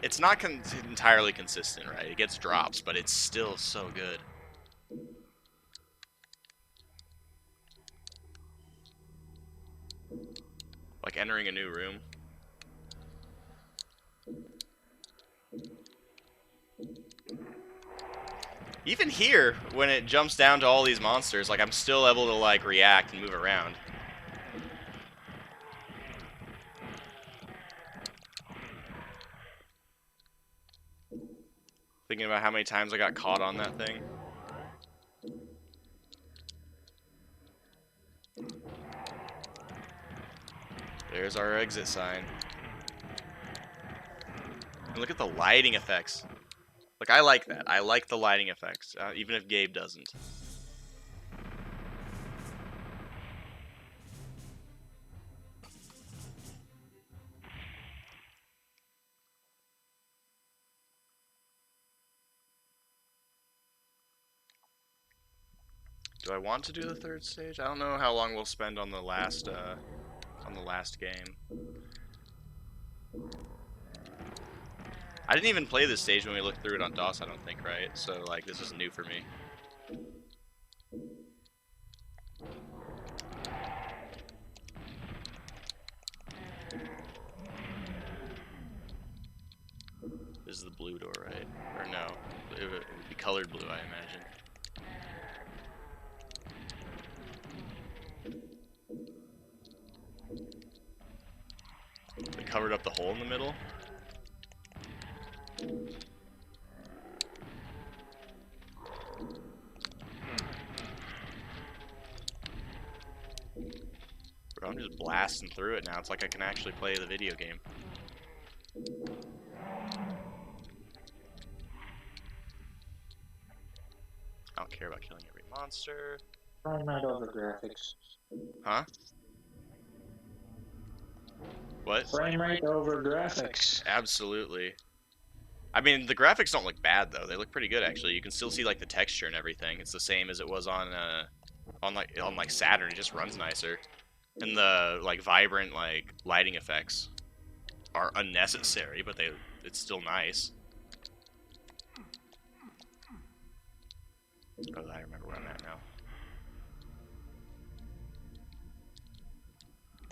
it's not entirely consistent, right? It gets drops, but it's still so good. Like entering a new room. Even here, when it jumps down to all these monsters, like I'm still able to like react and move around. Thinking about how many times I got caught on that thing. There's our exit sign. And look at the lighting effects. Like, I like that. I like the lighting effects, even if Gabe doesn't. Do I want to do the 3rd stage? I don't know how long we'll spend on the last game. I didn't even play this stage when we looked through it on DOS, I don't think, right? So, like, this is new for me. This is the blue door, right? Or no? It would be colored blue, I imagine. They covered up the hole in the middle. Bro, I'm just blasting through it now. It's like I can actually play the video game. I don't care about killing every monster. Frame rate over graphics. Huh? What? Frame rate over graphics. Absolutely. I mean, the graphics don't look bad though. They look pretty good actually. You can still see like the texture and everything. It's the same as it was on like Saturn. It just runs nicer. And the like vibrant like lighting effects are unnecessary, but it's still nice. Oh, I remember where I'm at now.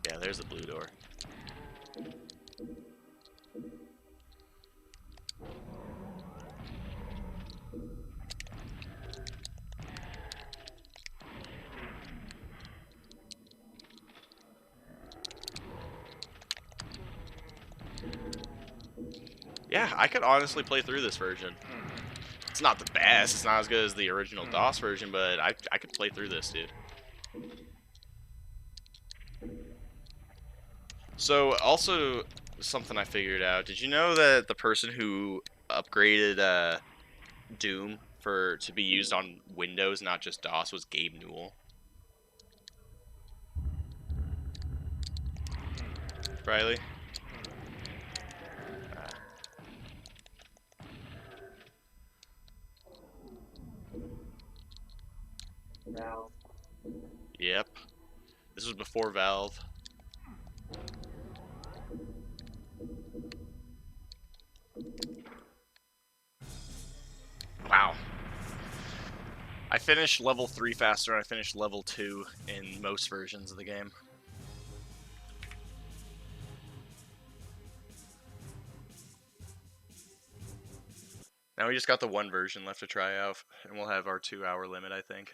Yeah, there's the blue door. Yeah, I could honestly play through this version. It's not the best. It's not as good as the original DOS version, but I could play through this, dude. So, also, something I figured out. Did you know that the person who upgraded Doom to be used on Windows, not just DOS, was Gabe Newell? Riley? Valve. Yep. This was before Valve. Wow. I finished level 3 faster than I finished level 2 in most versions of the game. Now we just got the one version left to try out, and we'll have our 2-hour limit, I think.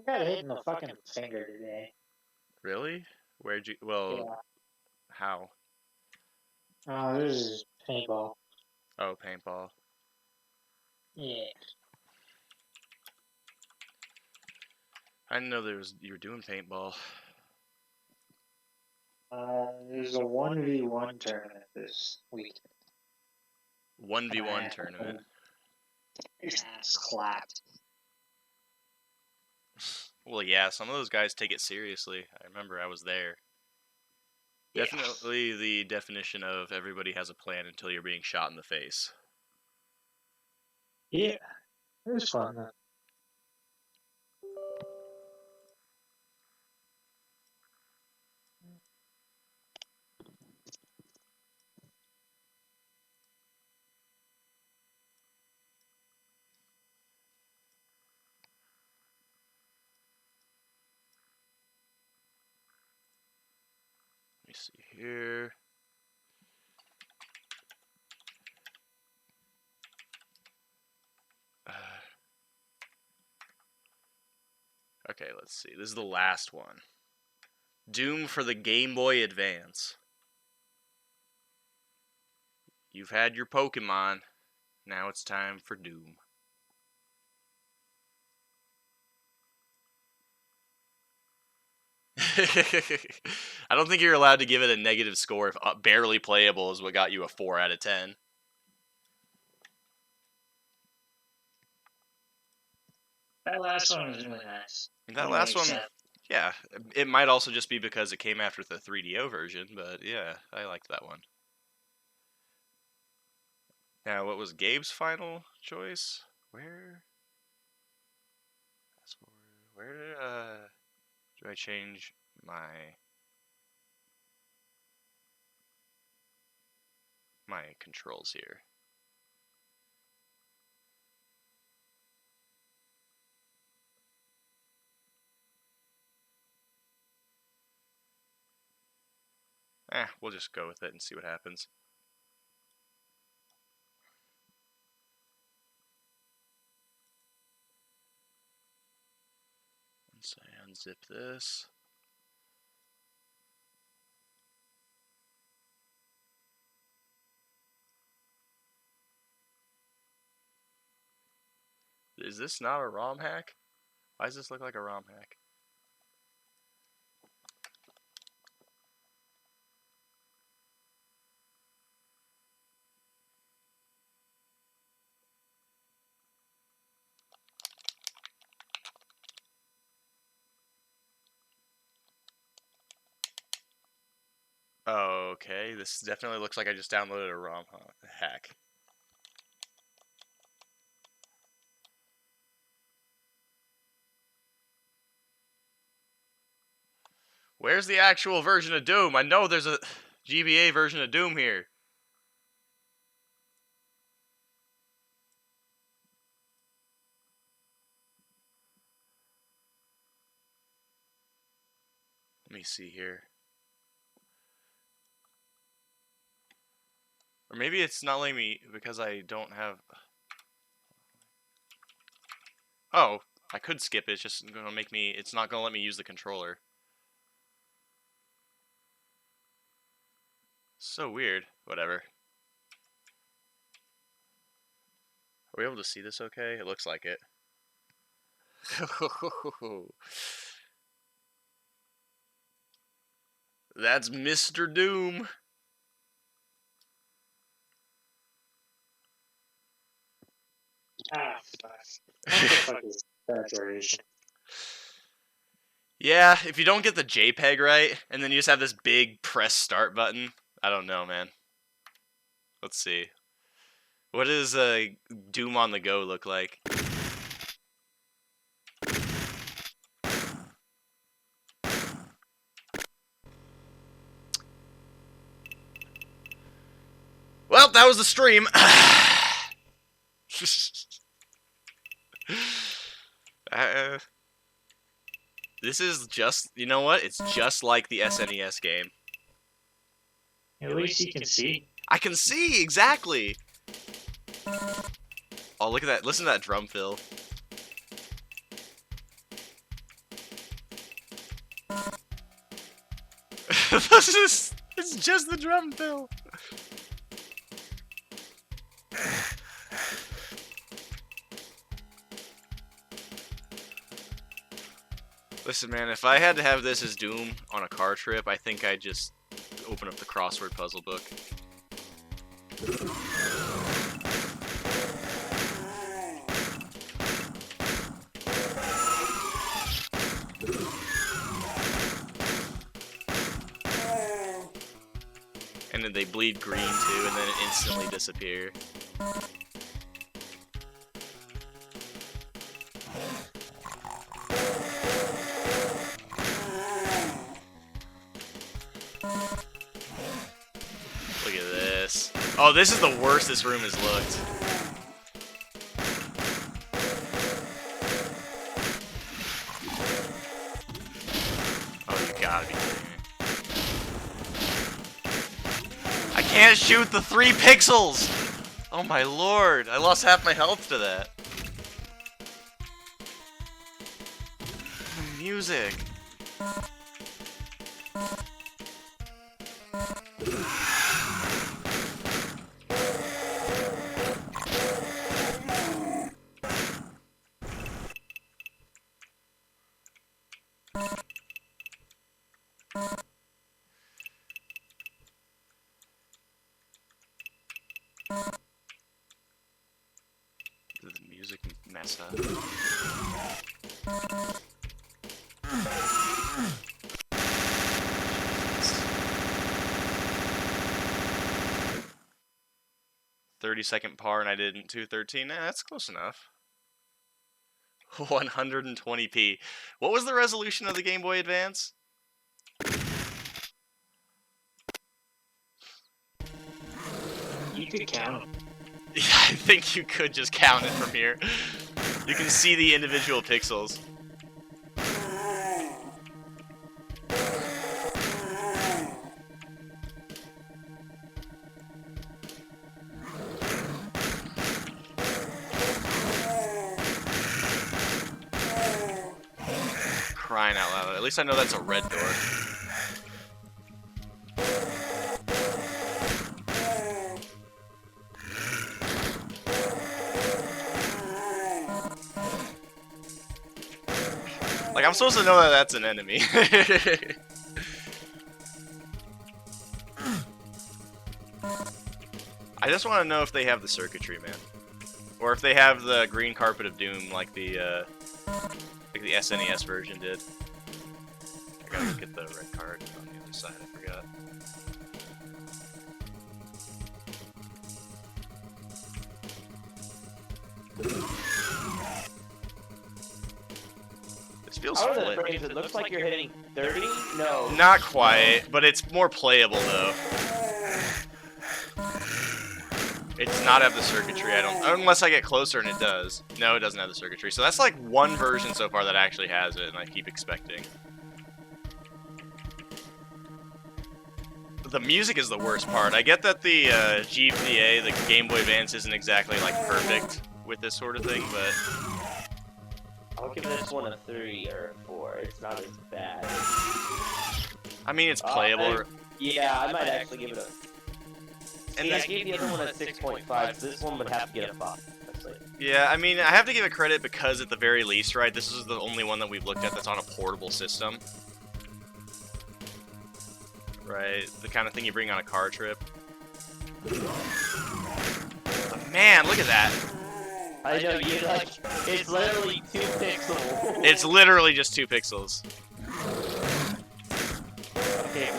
I got hit in the fucking finger today. Really? Where'd you... Well, Yeah. how? This is paintball. Oh, paintball. Yeah. I didn't know you were doing paintball. There's a 1v1 tournament this week. 1v1 tournament. Ass clapped. Well, yeah, some of those guys take it seriously. I remember I was there. Yeah. Definitely the definition of everybody has a plan until you're being shot in the face. Yeah. It was fun, though. Let me see here. Okay, let's see. This is the last one. Doom for the Game Boy Advance. You've had your Pokemon. Now it's time for Doom. I don't think you're allowed to give it a negative score if barely playable is what got you a 4 out of 10. That last one was really nice. That last one, yeah. It might also just be because it came after the 3DO version, but yeah, I liked that one. Now, what was Gabe's final choice? Where do I change my controls here? We'll just go with it and see what happens. Once I unzip this. Is this not a ROM hack? Why does this look like a ROM hack? Okay, this definitely looks like I just downloaded a ROM hack. Where's the actual version of Doom? I know there's a GBA version of Doom here. Let me see here. Or maybe it's not letting me because I don't have... Oh, I could skip it. It's just gonna make me... It's not gonna let me use the controller. So weird. Whatever. Are we able to see this okay? It looks like it. That's Mr. Doom. Ah, fuck. What the fuck is saturation? Yeah, if you don't get the JPEG right, and then you just have this big press start button, I don't know, man. Let's see. What does Doom on the go look like? Well, that was the stream. This is just, you know what? It's just like the SNES game. At least you can see. I can see, exactly. Oh, look at that. Listen to that drum fill. It's just the drum fill. Listen, man, if I had to have this as Doom on a car trip, I think I'd just open up the crossword puzzle book. And then they bleed green too, and then it instantly disappear. Look at this. Oh, this is the worst this room has looked. Oh, you gotta be kidding me. I can't shoot the 3 pixels! Oh my lord, I lost half my health to that. The music. Did the music mess up? Jesus. 30-second par and I did 213. That's close enough. 120p. What was the resolution of the Game Boy Advance? You could count. Yeah, I think you could just count it from here. You can see the individual pixels. crying out loud. At least I know that's a red door. Like, I'm supposed to know that that's an enemy. I just want to know if they have the circuitry, man. Or if they have the green carpet of doom like the SNES version did. I gotta get the red card on the other side, I forgot. This feels How are the flit. frames? It looks like you're hitting 30? No. Not quite, but it's more playable though. It does not have the circuitry, I don't, unless I get closer and it does. No, it doesn't have the circuitry. So that's like one version so far that actually has it, and I keep expecting. The music is the worst part. I get that the GBA, the Game Boy Advance, isn't exactly like perfect with this sort of thing, but I'll give this one a 3 or a 4. It's not as bad. I mean it's playable. Yeah, I might actually give it a... And See, I this, gave the other one a 6.5, so this one would have to get a 5. Honestly. yeah, I mean I have to give it credit because at the very least, right, this is the only one that we've looked at that's on a portable system. Right, the kind of thing you bring on a car trip. But man, look at that. I know, you like, it's literally 2 pixels. It's literally just 2 pixels. Okay,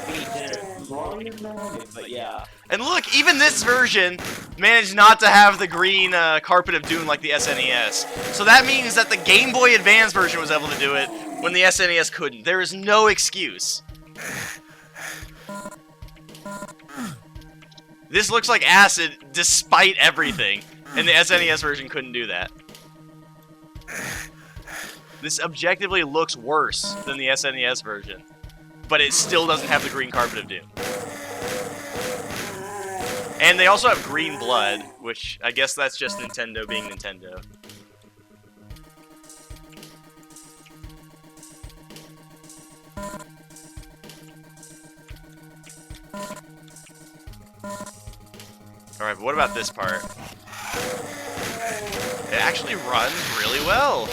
but yeah. And look, even this version managed not to have the green carpet of doom like the SNES. So that means that the Game Boy Advance version was able to do it when the SNES couldn't. There is no excuse. This looks like acid despite everything, and the SNES version couldn't do that. This objectively looks worse than the SNES version, but it still doesn't have the green carpet of doom. And they also have green blood, which I guess that's just Nintendo being Nintendo. Alright, but what about this part? It actually runs really well.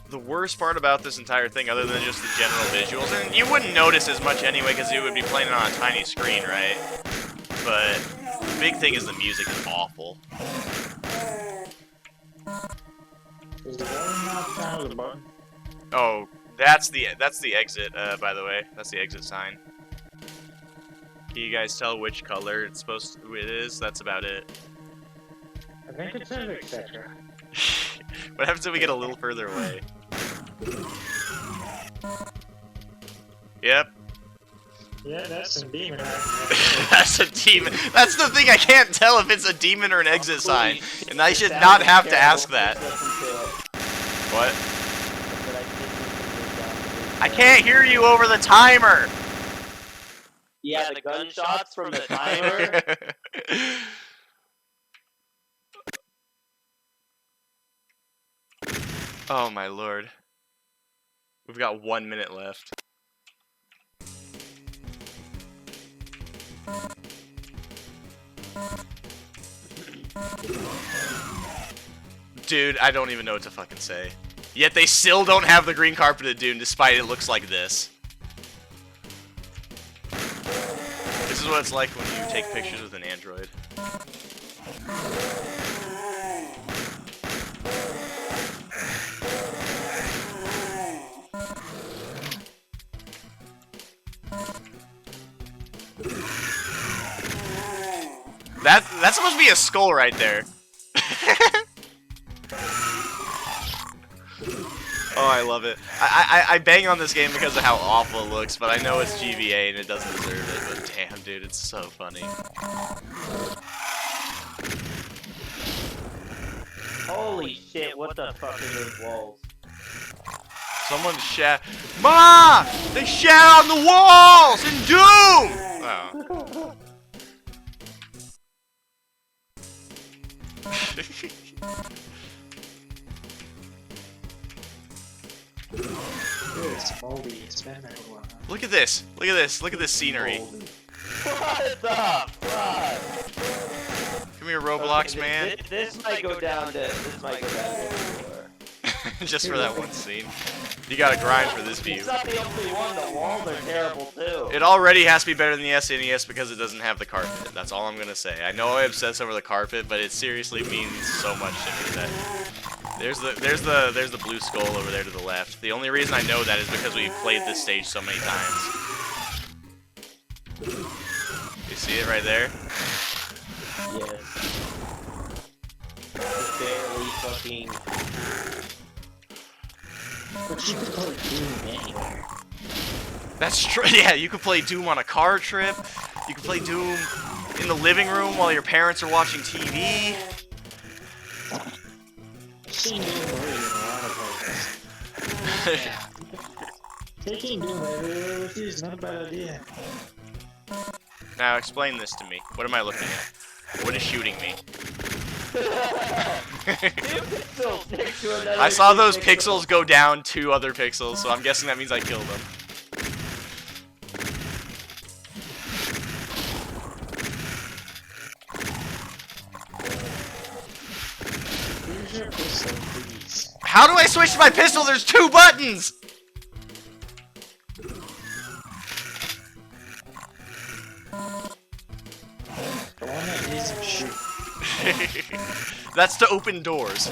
The worst part about this entire thing, other than just the general visuals, and you wouldn't notice as much anyway because you would be playing it on a tiny screen, right? But the big thing is the music is awful. Is the volume knob down the button? Oh, that's the exit, by the way. That's the exit sign. Can you guys tell which color it is? That's about it. I think it says etc. What happens if we get a little further away? Yep. Yeah, that's some demon. That's a demon. That's the thing, I can't tell if it's a demon or an exit sign. And I should not have to ask that. What? I can't hear you over the timer! Yeah, the gunshots from the timer. Oh my lord. We've got 1 minute left. Dude, I don't even know what to fucking say. Yet they still don't have the green carpet of doom despite it looks like this. This is what it's like when you take pictures with an Android. That's supposed to be a skull right there. Oh, I love it. I bang on this game because of how awful it looks, but I know it's GBA and it doesn't deserve it, but damn, dude, it's so funny. Holy shit, what the fuck are those walls? Someone shat. Ma! They shat on the walls in Doom! Oh. Dude, it's moldy. It's been there a while. Look at this. Look at this. Look at this scenery. What the fuck? Come here, Roblox, Okay, man. This might go down to. This might go down to. Just for that one scene. You gotta grind for this view. It's not the only one. The walls are terrible too. It already has to be better than the SNES because it doesn't have the carpet. That's all I'm gonna say. I know I obsess over the carpet, but it seriously means so much to me that there's the blue skull over there to the left. The only reason I know that is because we've played this stage so many times. You see it right there? Yes. It's barely fucking. But you could play Doom anywhere. That's true. Yeah, you could play Doom on a car trip. You could play Doom in the living room while your parents are watching TV. I've seen Doom 3 in a lot of places. Yeah. Taking Doom everywhere with you is not a bad idea. Now explain this to me. What am I looking at? What is shooting me? I saw those pixels go down 2 other pixels, so I'm guessing that means I killed them. Here's your pistol, please. How do I switch to my pistol? There's 2 buttons! The one that doesn't shoot. That's to open doors.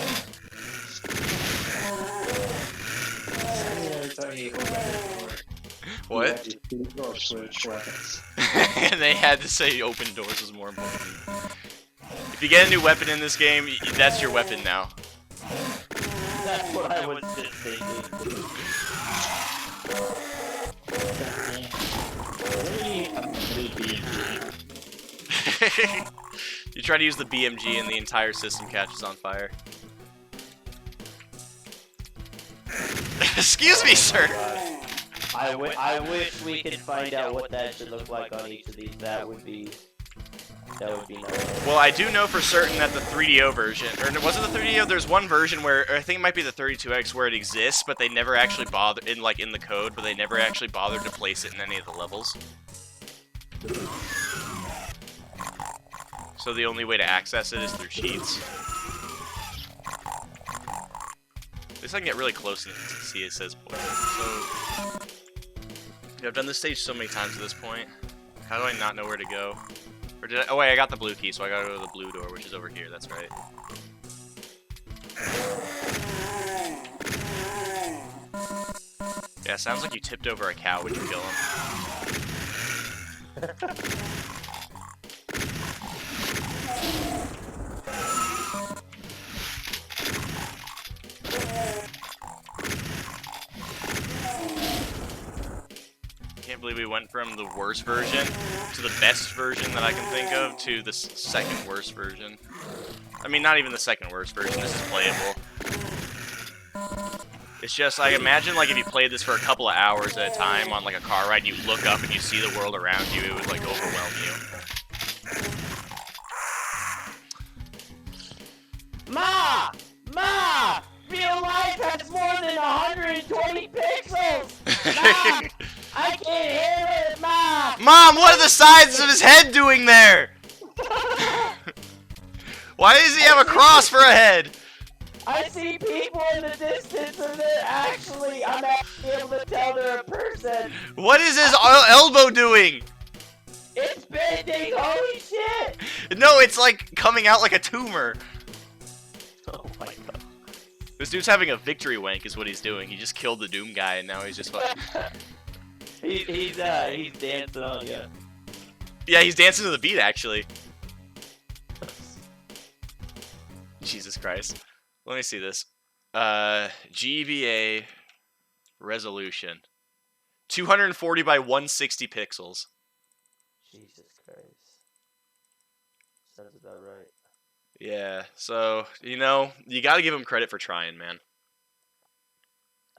What? Or switch weapons. And they had to say open doors was more important. If you get a new weapon in this game, that's your weapon now. That's what I was just thinking. You try to use the BMG and the entire system catches on fire. Excuse me, sir! I wish we could find out what that should look like on each of these. That would be nice. Well, I do know for certain that the 3DO version, or was it the 3DO? There's one version where, or I think it might be the 32X where it exists, but they never actually bothered, in the code, but they never actually bothered to place it in any of the levels. So the only way to access it is through cheats. At least I can get really close and see it says point. So, yeah, I've done this stage so many times at this point. How do I not know where to go? Or did I? Oh wait, I got the blue key, so I gotta go to the blue door, which is over here. That's right. Yeah, sounds like you tipped over a cow when you kill him. Can't believe we went from the worst version to the best version that I can think of to the second worst version. I mean, not even the second worst version. This is playable. It's just, I imagine, like, if you played this for a couple of hours at a time on, like, a car ride, and you look up and you see the world around you, it would, like, overwhelm you. Ma! Ma! Real life has more than 120 pixels! Ma! I can't hear it, Ma! Mom, what are the sides of his head doing there? Why does he have a cross for a head? I see people in the distance and they're actually, I'm actually able to tell they're a person. What is his elbow doing? It's bending, holy shit! No, it's like coming out like a tumor. Oh my god. This dude's having a victory wank is what he's doing. He just killed the Doom guy and now he's just fucking... he's dancing on you. Yeah, he's dancing to the beat actually. Jesus Christ. Let me see this. GBA resolution. 240 by 160 pixels. Jesus Christ. Sounds about right. Yeah, so, you know, you gotta give him credit for trying, man.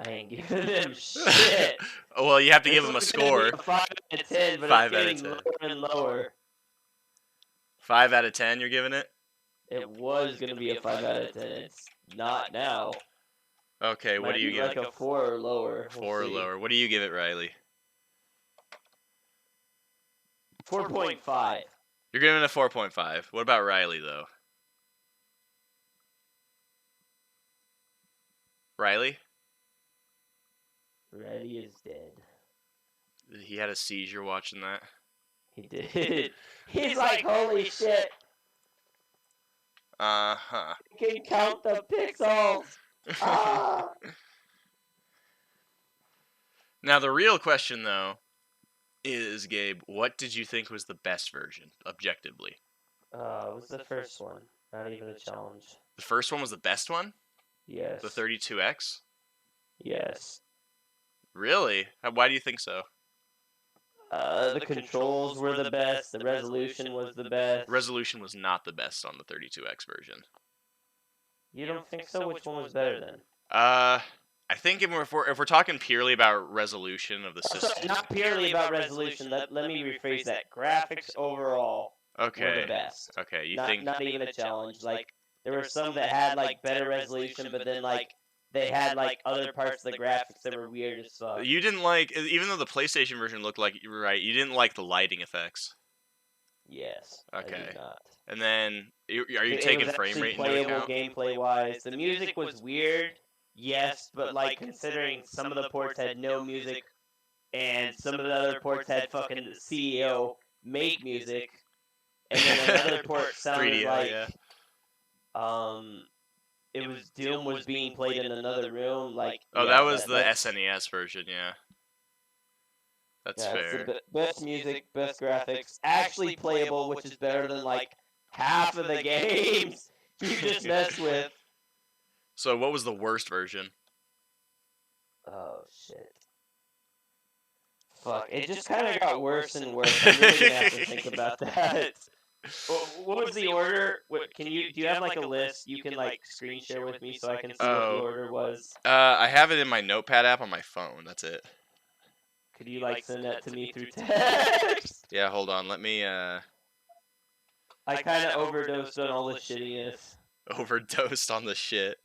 I ain't giving them shit. Well, you have to This give them a was gonna be score. a 5 out of 10, but 5 it's out of getting 10. lower and lower. 5 out of 10. You're giving it. It was gonna be a 5 out of 10. It's not now. Okay, what Might do you be give like it? a 4 or lower. 4 or lower. What do you give it, Riley? 4.5. You're giving it a 4.5. What about Riley though? Riley? Reddy is dead. He had a seizure watching that. He did. He's like, holy shit. Uh-huh. You can count the pixels. Ah. Now the real question though is, Gabe, what did you think was the best version, objectively? It was the first one. Not even a challenge. The first one was the best one? Yes. The 32X? Yes. Really? Why do you think so? The controls were the best. The resolution was the best. Resolution was not the best on the 32X version. You don't think so? Which one was better then? I think if we're talking purely about resolution of the Oh, system. sorry, not purely about resolution. Let me rephrase that. Graphics overall were Okay. the best. Okay, you not, think not even a challenge. Like there were some that had like better resolution, but then like they had like other parts of the graphics that were weird as fuck. you didn't like, even though the PlayStation version looked like, right, you didn't like the lighting effects. Yes. Okay. I did not. And then are you It taking was frame actually rate into playable account? gameplay wise. The music was weird, yes, but like considering some of the ports had no music, and some of the other ports had fucking CEO make music, and then another port sounded 3DO, like yeah. it was Doom was being played in another room. Like Oh, yeah, that was the that's- SNES version, yeah. That's yeah, it's fair. the best music, best graphics, actually playable, which is better than like half of the games you just mess with. So what was the worst version? Oh shit. Fuck, it just kind of got worse and worse. I'm really gonna have to think about that. What was the order? Do you have like a list you can like screen share with me so I can see what the order was? I have it in my Notepad app on my phone. That's it. Could you like send that to me through text? Yeah, hold on. Let me I kind of overdosed on all the shittiness. overdosed on the shit.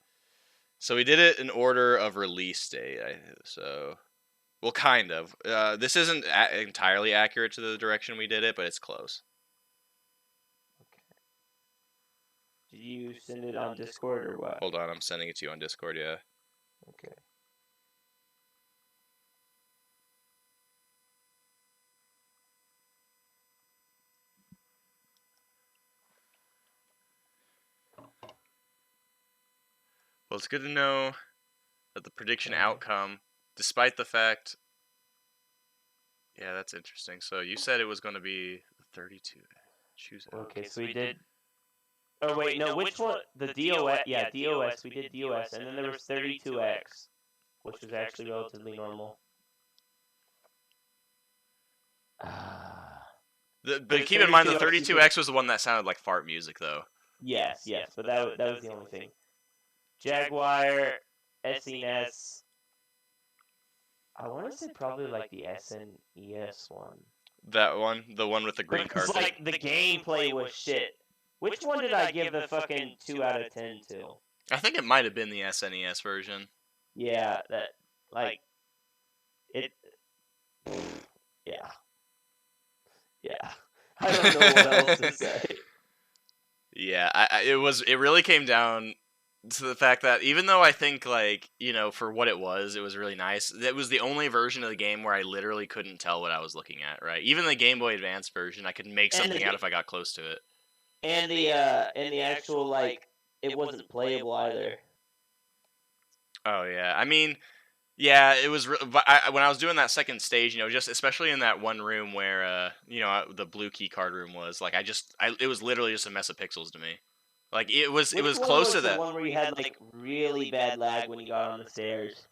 So we did it in order of release date. Well, kind of. This isn't entirely accurate to the direction we did it, but it's close. Did you send it on Discord or what? Hold on, I'm sending it to you on Discord, yeah. Okay. Well, it's good to know that the prediction outcome, despite the fact... Yeah, that's interesting. So you said it was going to be 32. Choose it. Okay, so we did... Oh wait, no, which one? The DOS, yeah, DOS, we did DOS, and then there was 32X, which was actually relatively normal. But keep in mind, the 32X was the one that sounded like fart music, though. Yes, but that was the only thing. Jaguar, SNES. I want to say probably like the SNES one. That one? The one with the green Because carpet? like the gameplay was shit. Which one did I give the fucking 2 out of 10 to? I think it might have been the SNES version. Yeah, that like it. Yeah. Yeah. I don't know what else to say. Yeah, it really came down to the fact that even though I think, like, you know, for what it was really nice. That was the only version of the game where I literally couldn't tell what I was looking at, right? Even the Game Boy Advance version, I could make something out if I got close to it. And the actual like it wasn't playable either. Oh yeah, I mean, yeah, it was. When I was doing that second stage, you know, just especially in that one room where, you know, the blue key card room was, like, it was literally just a mess of pixels to me. Like it was close to that. The one where you had like really bad lag when you got on the stairs.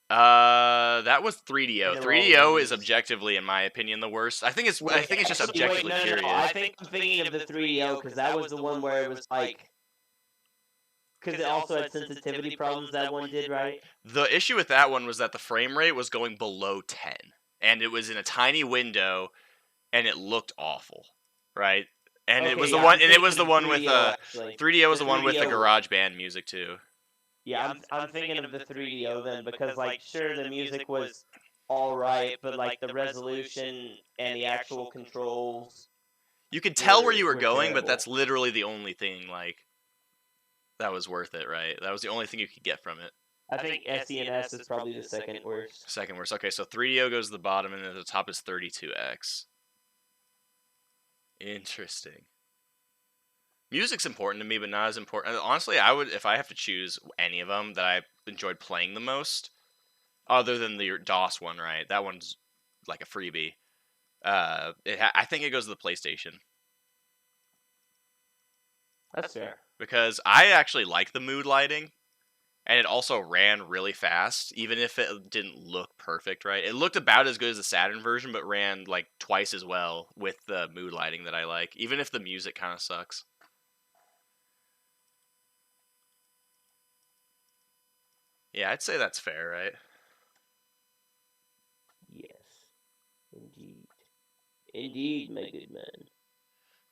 That was 3DO. And they're all 3DO menus. is objectively, in my opinion, the worst. I think it's just Actually, objectively no, period. I think I'm thinking of the 3DO because that was the one where it was like Because it also had sensitivity problems. That one did, right? The issue with that one was that the frame rate was going below 10, and it was in a tiny window, and it looked awful, right? And it Okay, was yeah, the one, I'm and it was the thinking one with 3DO, actually. 3DO was The the one with the 3DO. GarageBand music too. Yeah, I'm thinking of the 3DO then, because like sure the music was all right, but like the resolution and the actual controls. You could tell where you were were going, but terrible. that's literally the only thing like that was worth it, right? That was the only thing you could get from it. I think SENS is probably the second worst. Second worst. Okay, so 3DO goes to the bottom, and then the top is 32X. Interesting. Music's important to me, but not as important. Honestly, I would, if I have to choose any of them that I enjoyed playing the most, other than the DOS one, right? That one's like a freebie. I think it goes to the PlayStation. That's fair. Because I actually like the mood lighting, and it also ran really fast, even if it didn't look perfect, right? It looked about as good as the Saturn version, but ran like twice as well with the mood lighting that I like, even if the music kind of sucks. Yeah, I'd say that's fair, right? Yes. Indeed. Indeed, my good man.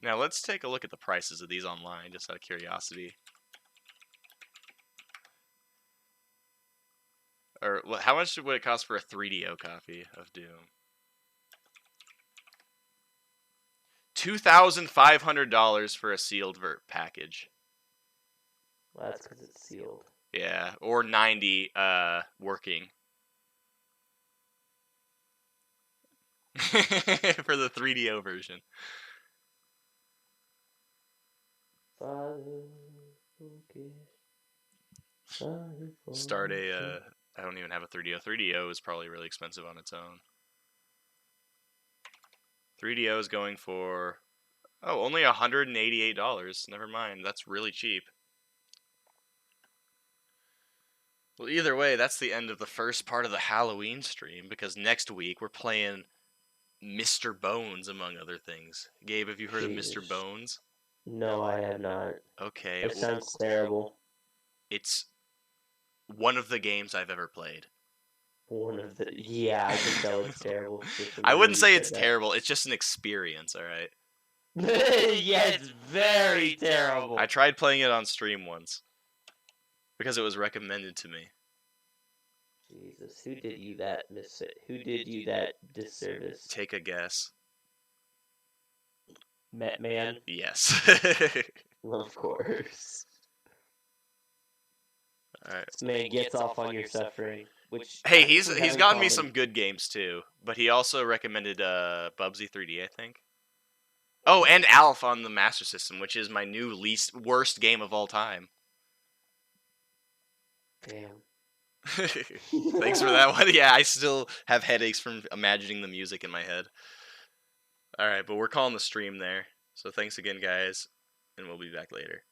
Now let's take a look at the prices of these online, just out of curiosity. Or how much would it cost for a 3DO copy of Doom? $2,500 for a sealed package. Well, that's because it's sealed. Yeah, or 90 working. For the 3DO version. Start a I don't even have a 3DO. 3DO is probably really expensive on its own. 3DO is going for only $188. Never mind, that's really cheap. Well, either way, that's the end of the first part of the Halloween stream, because next week we're playing Mr. Bones, among other things. Gabe, have you heard of Mr. Bones? No, I have not. Okay. It sounds terrible. It's one of the games I've ever played. Yeah, I can tell it's terrible. I wouldn't say it's terrible, it's just an experience, alright? Yeah, it's very terrible. I tried playing it on stream once. Because it was recommended to me. Jesus, who did you that disservice? Take a guess. Man? Yes. Of course. Alright. This man gets off on your suffering. Which hey, he's gotten me some good games too. But he also recommended Bubsy 3D, I think. Oh, and Alf on the Master System, which is my new worst game of all time. Damn. Thanks for that one. Yeah, I still have headaches from imagining the music in my head. Alright, but we're calling the stream there. So thanks again, guys, and we'll be back later.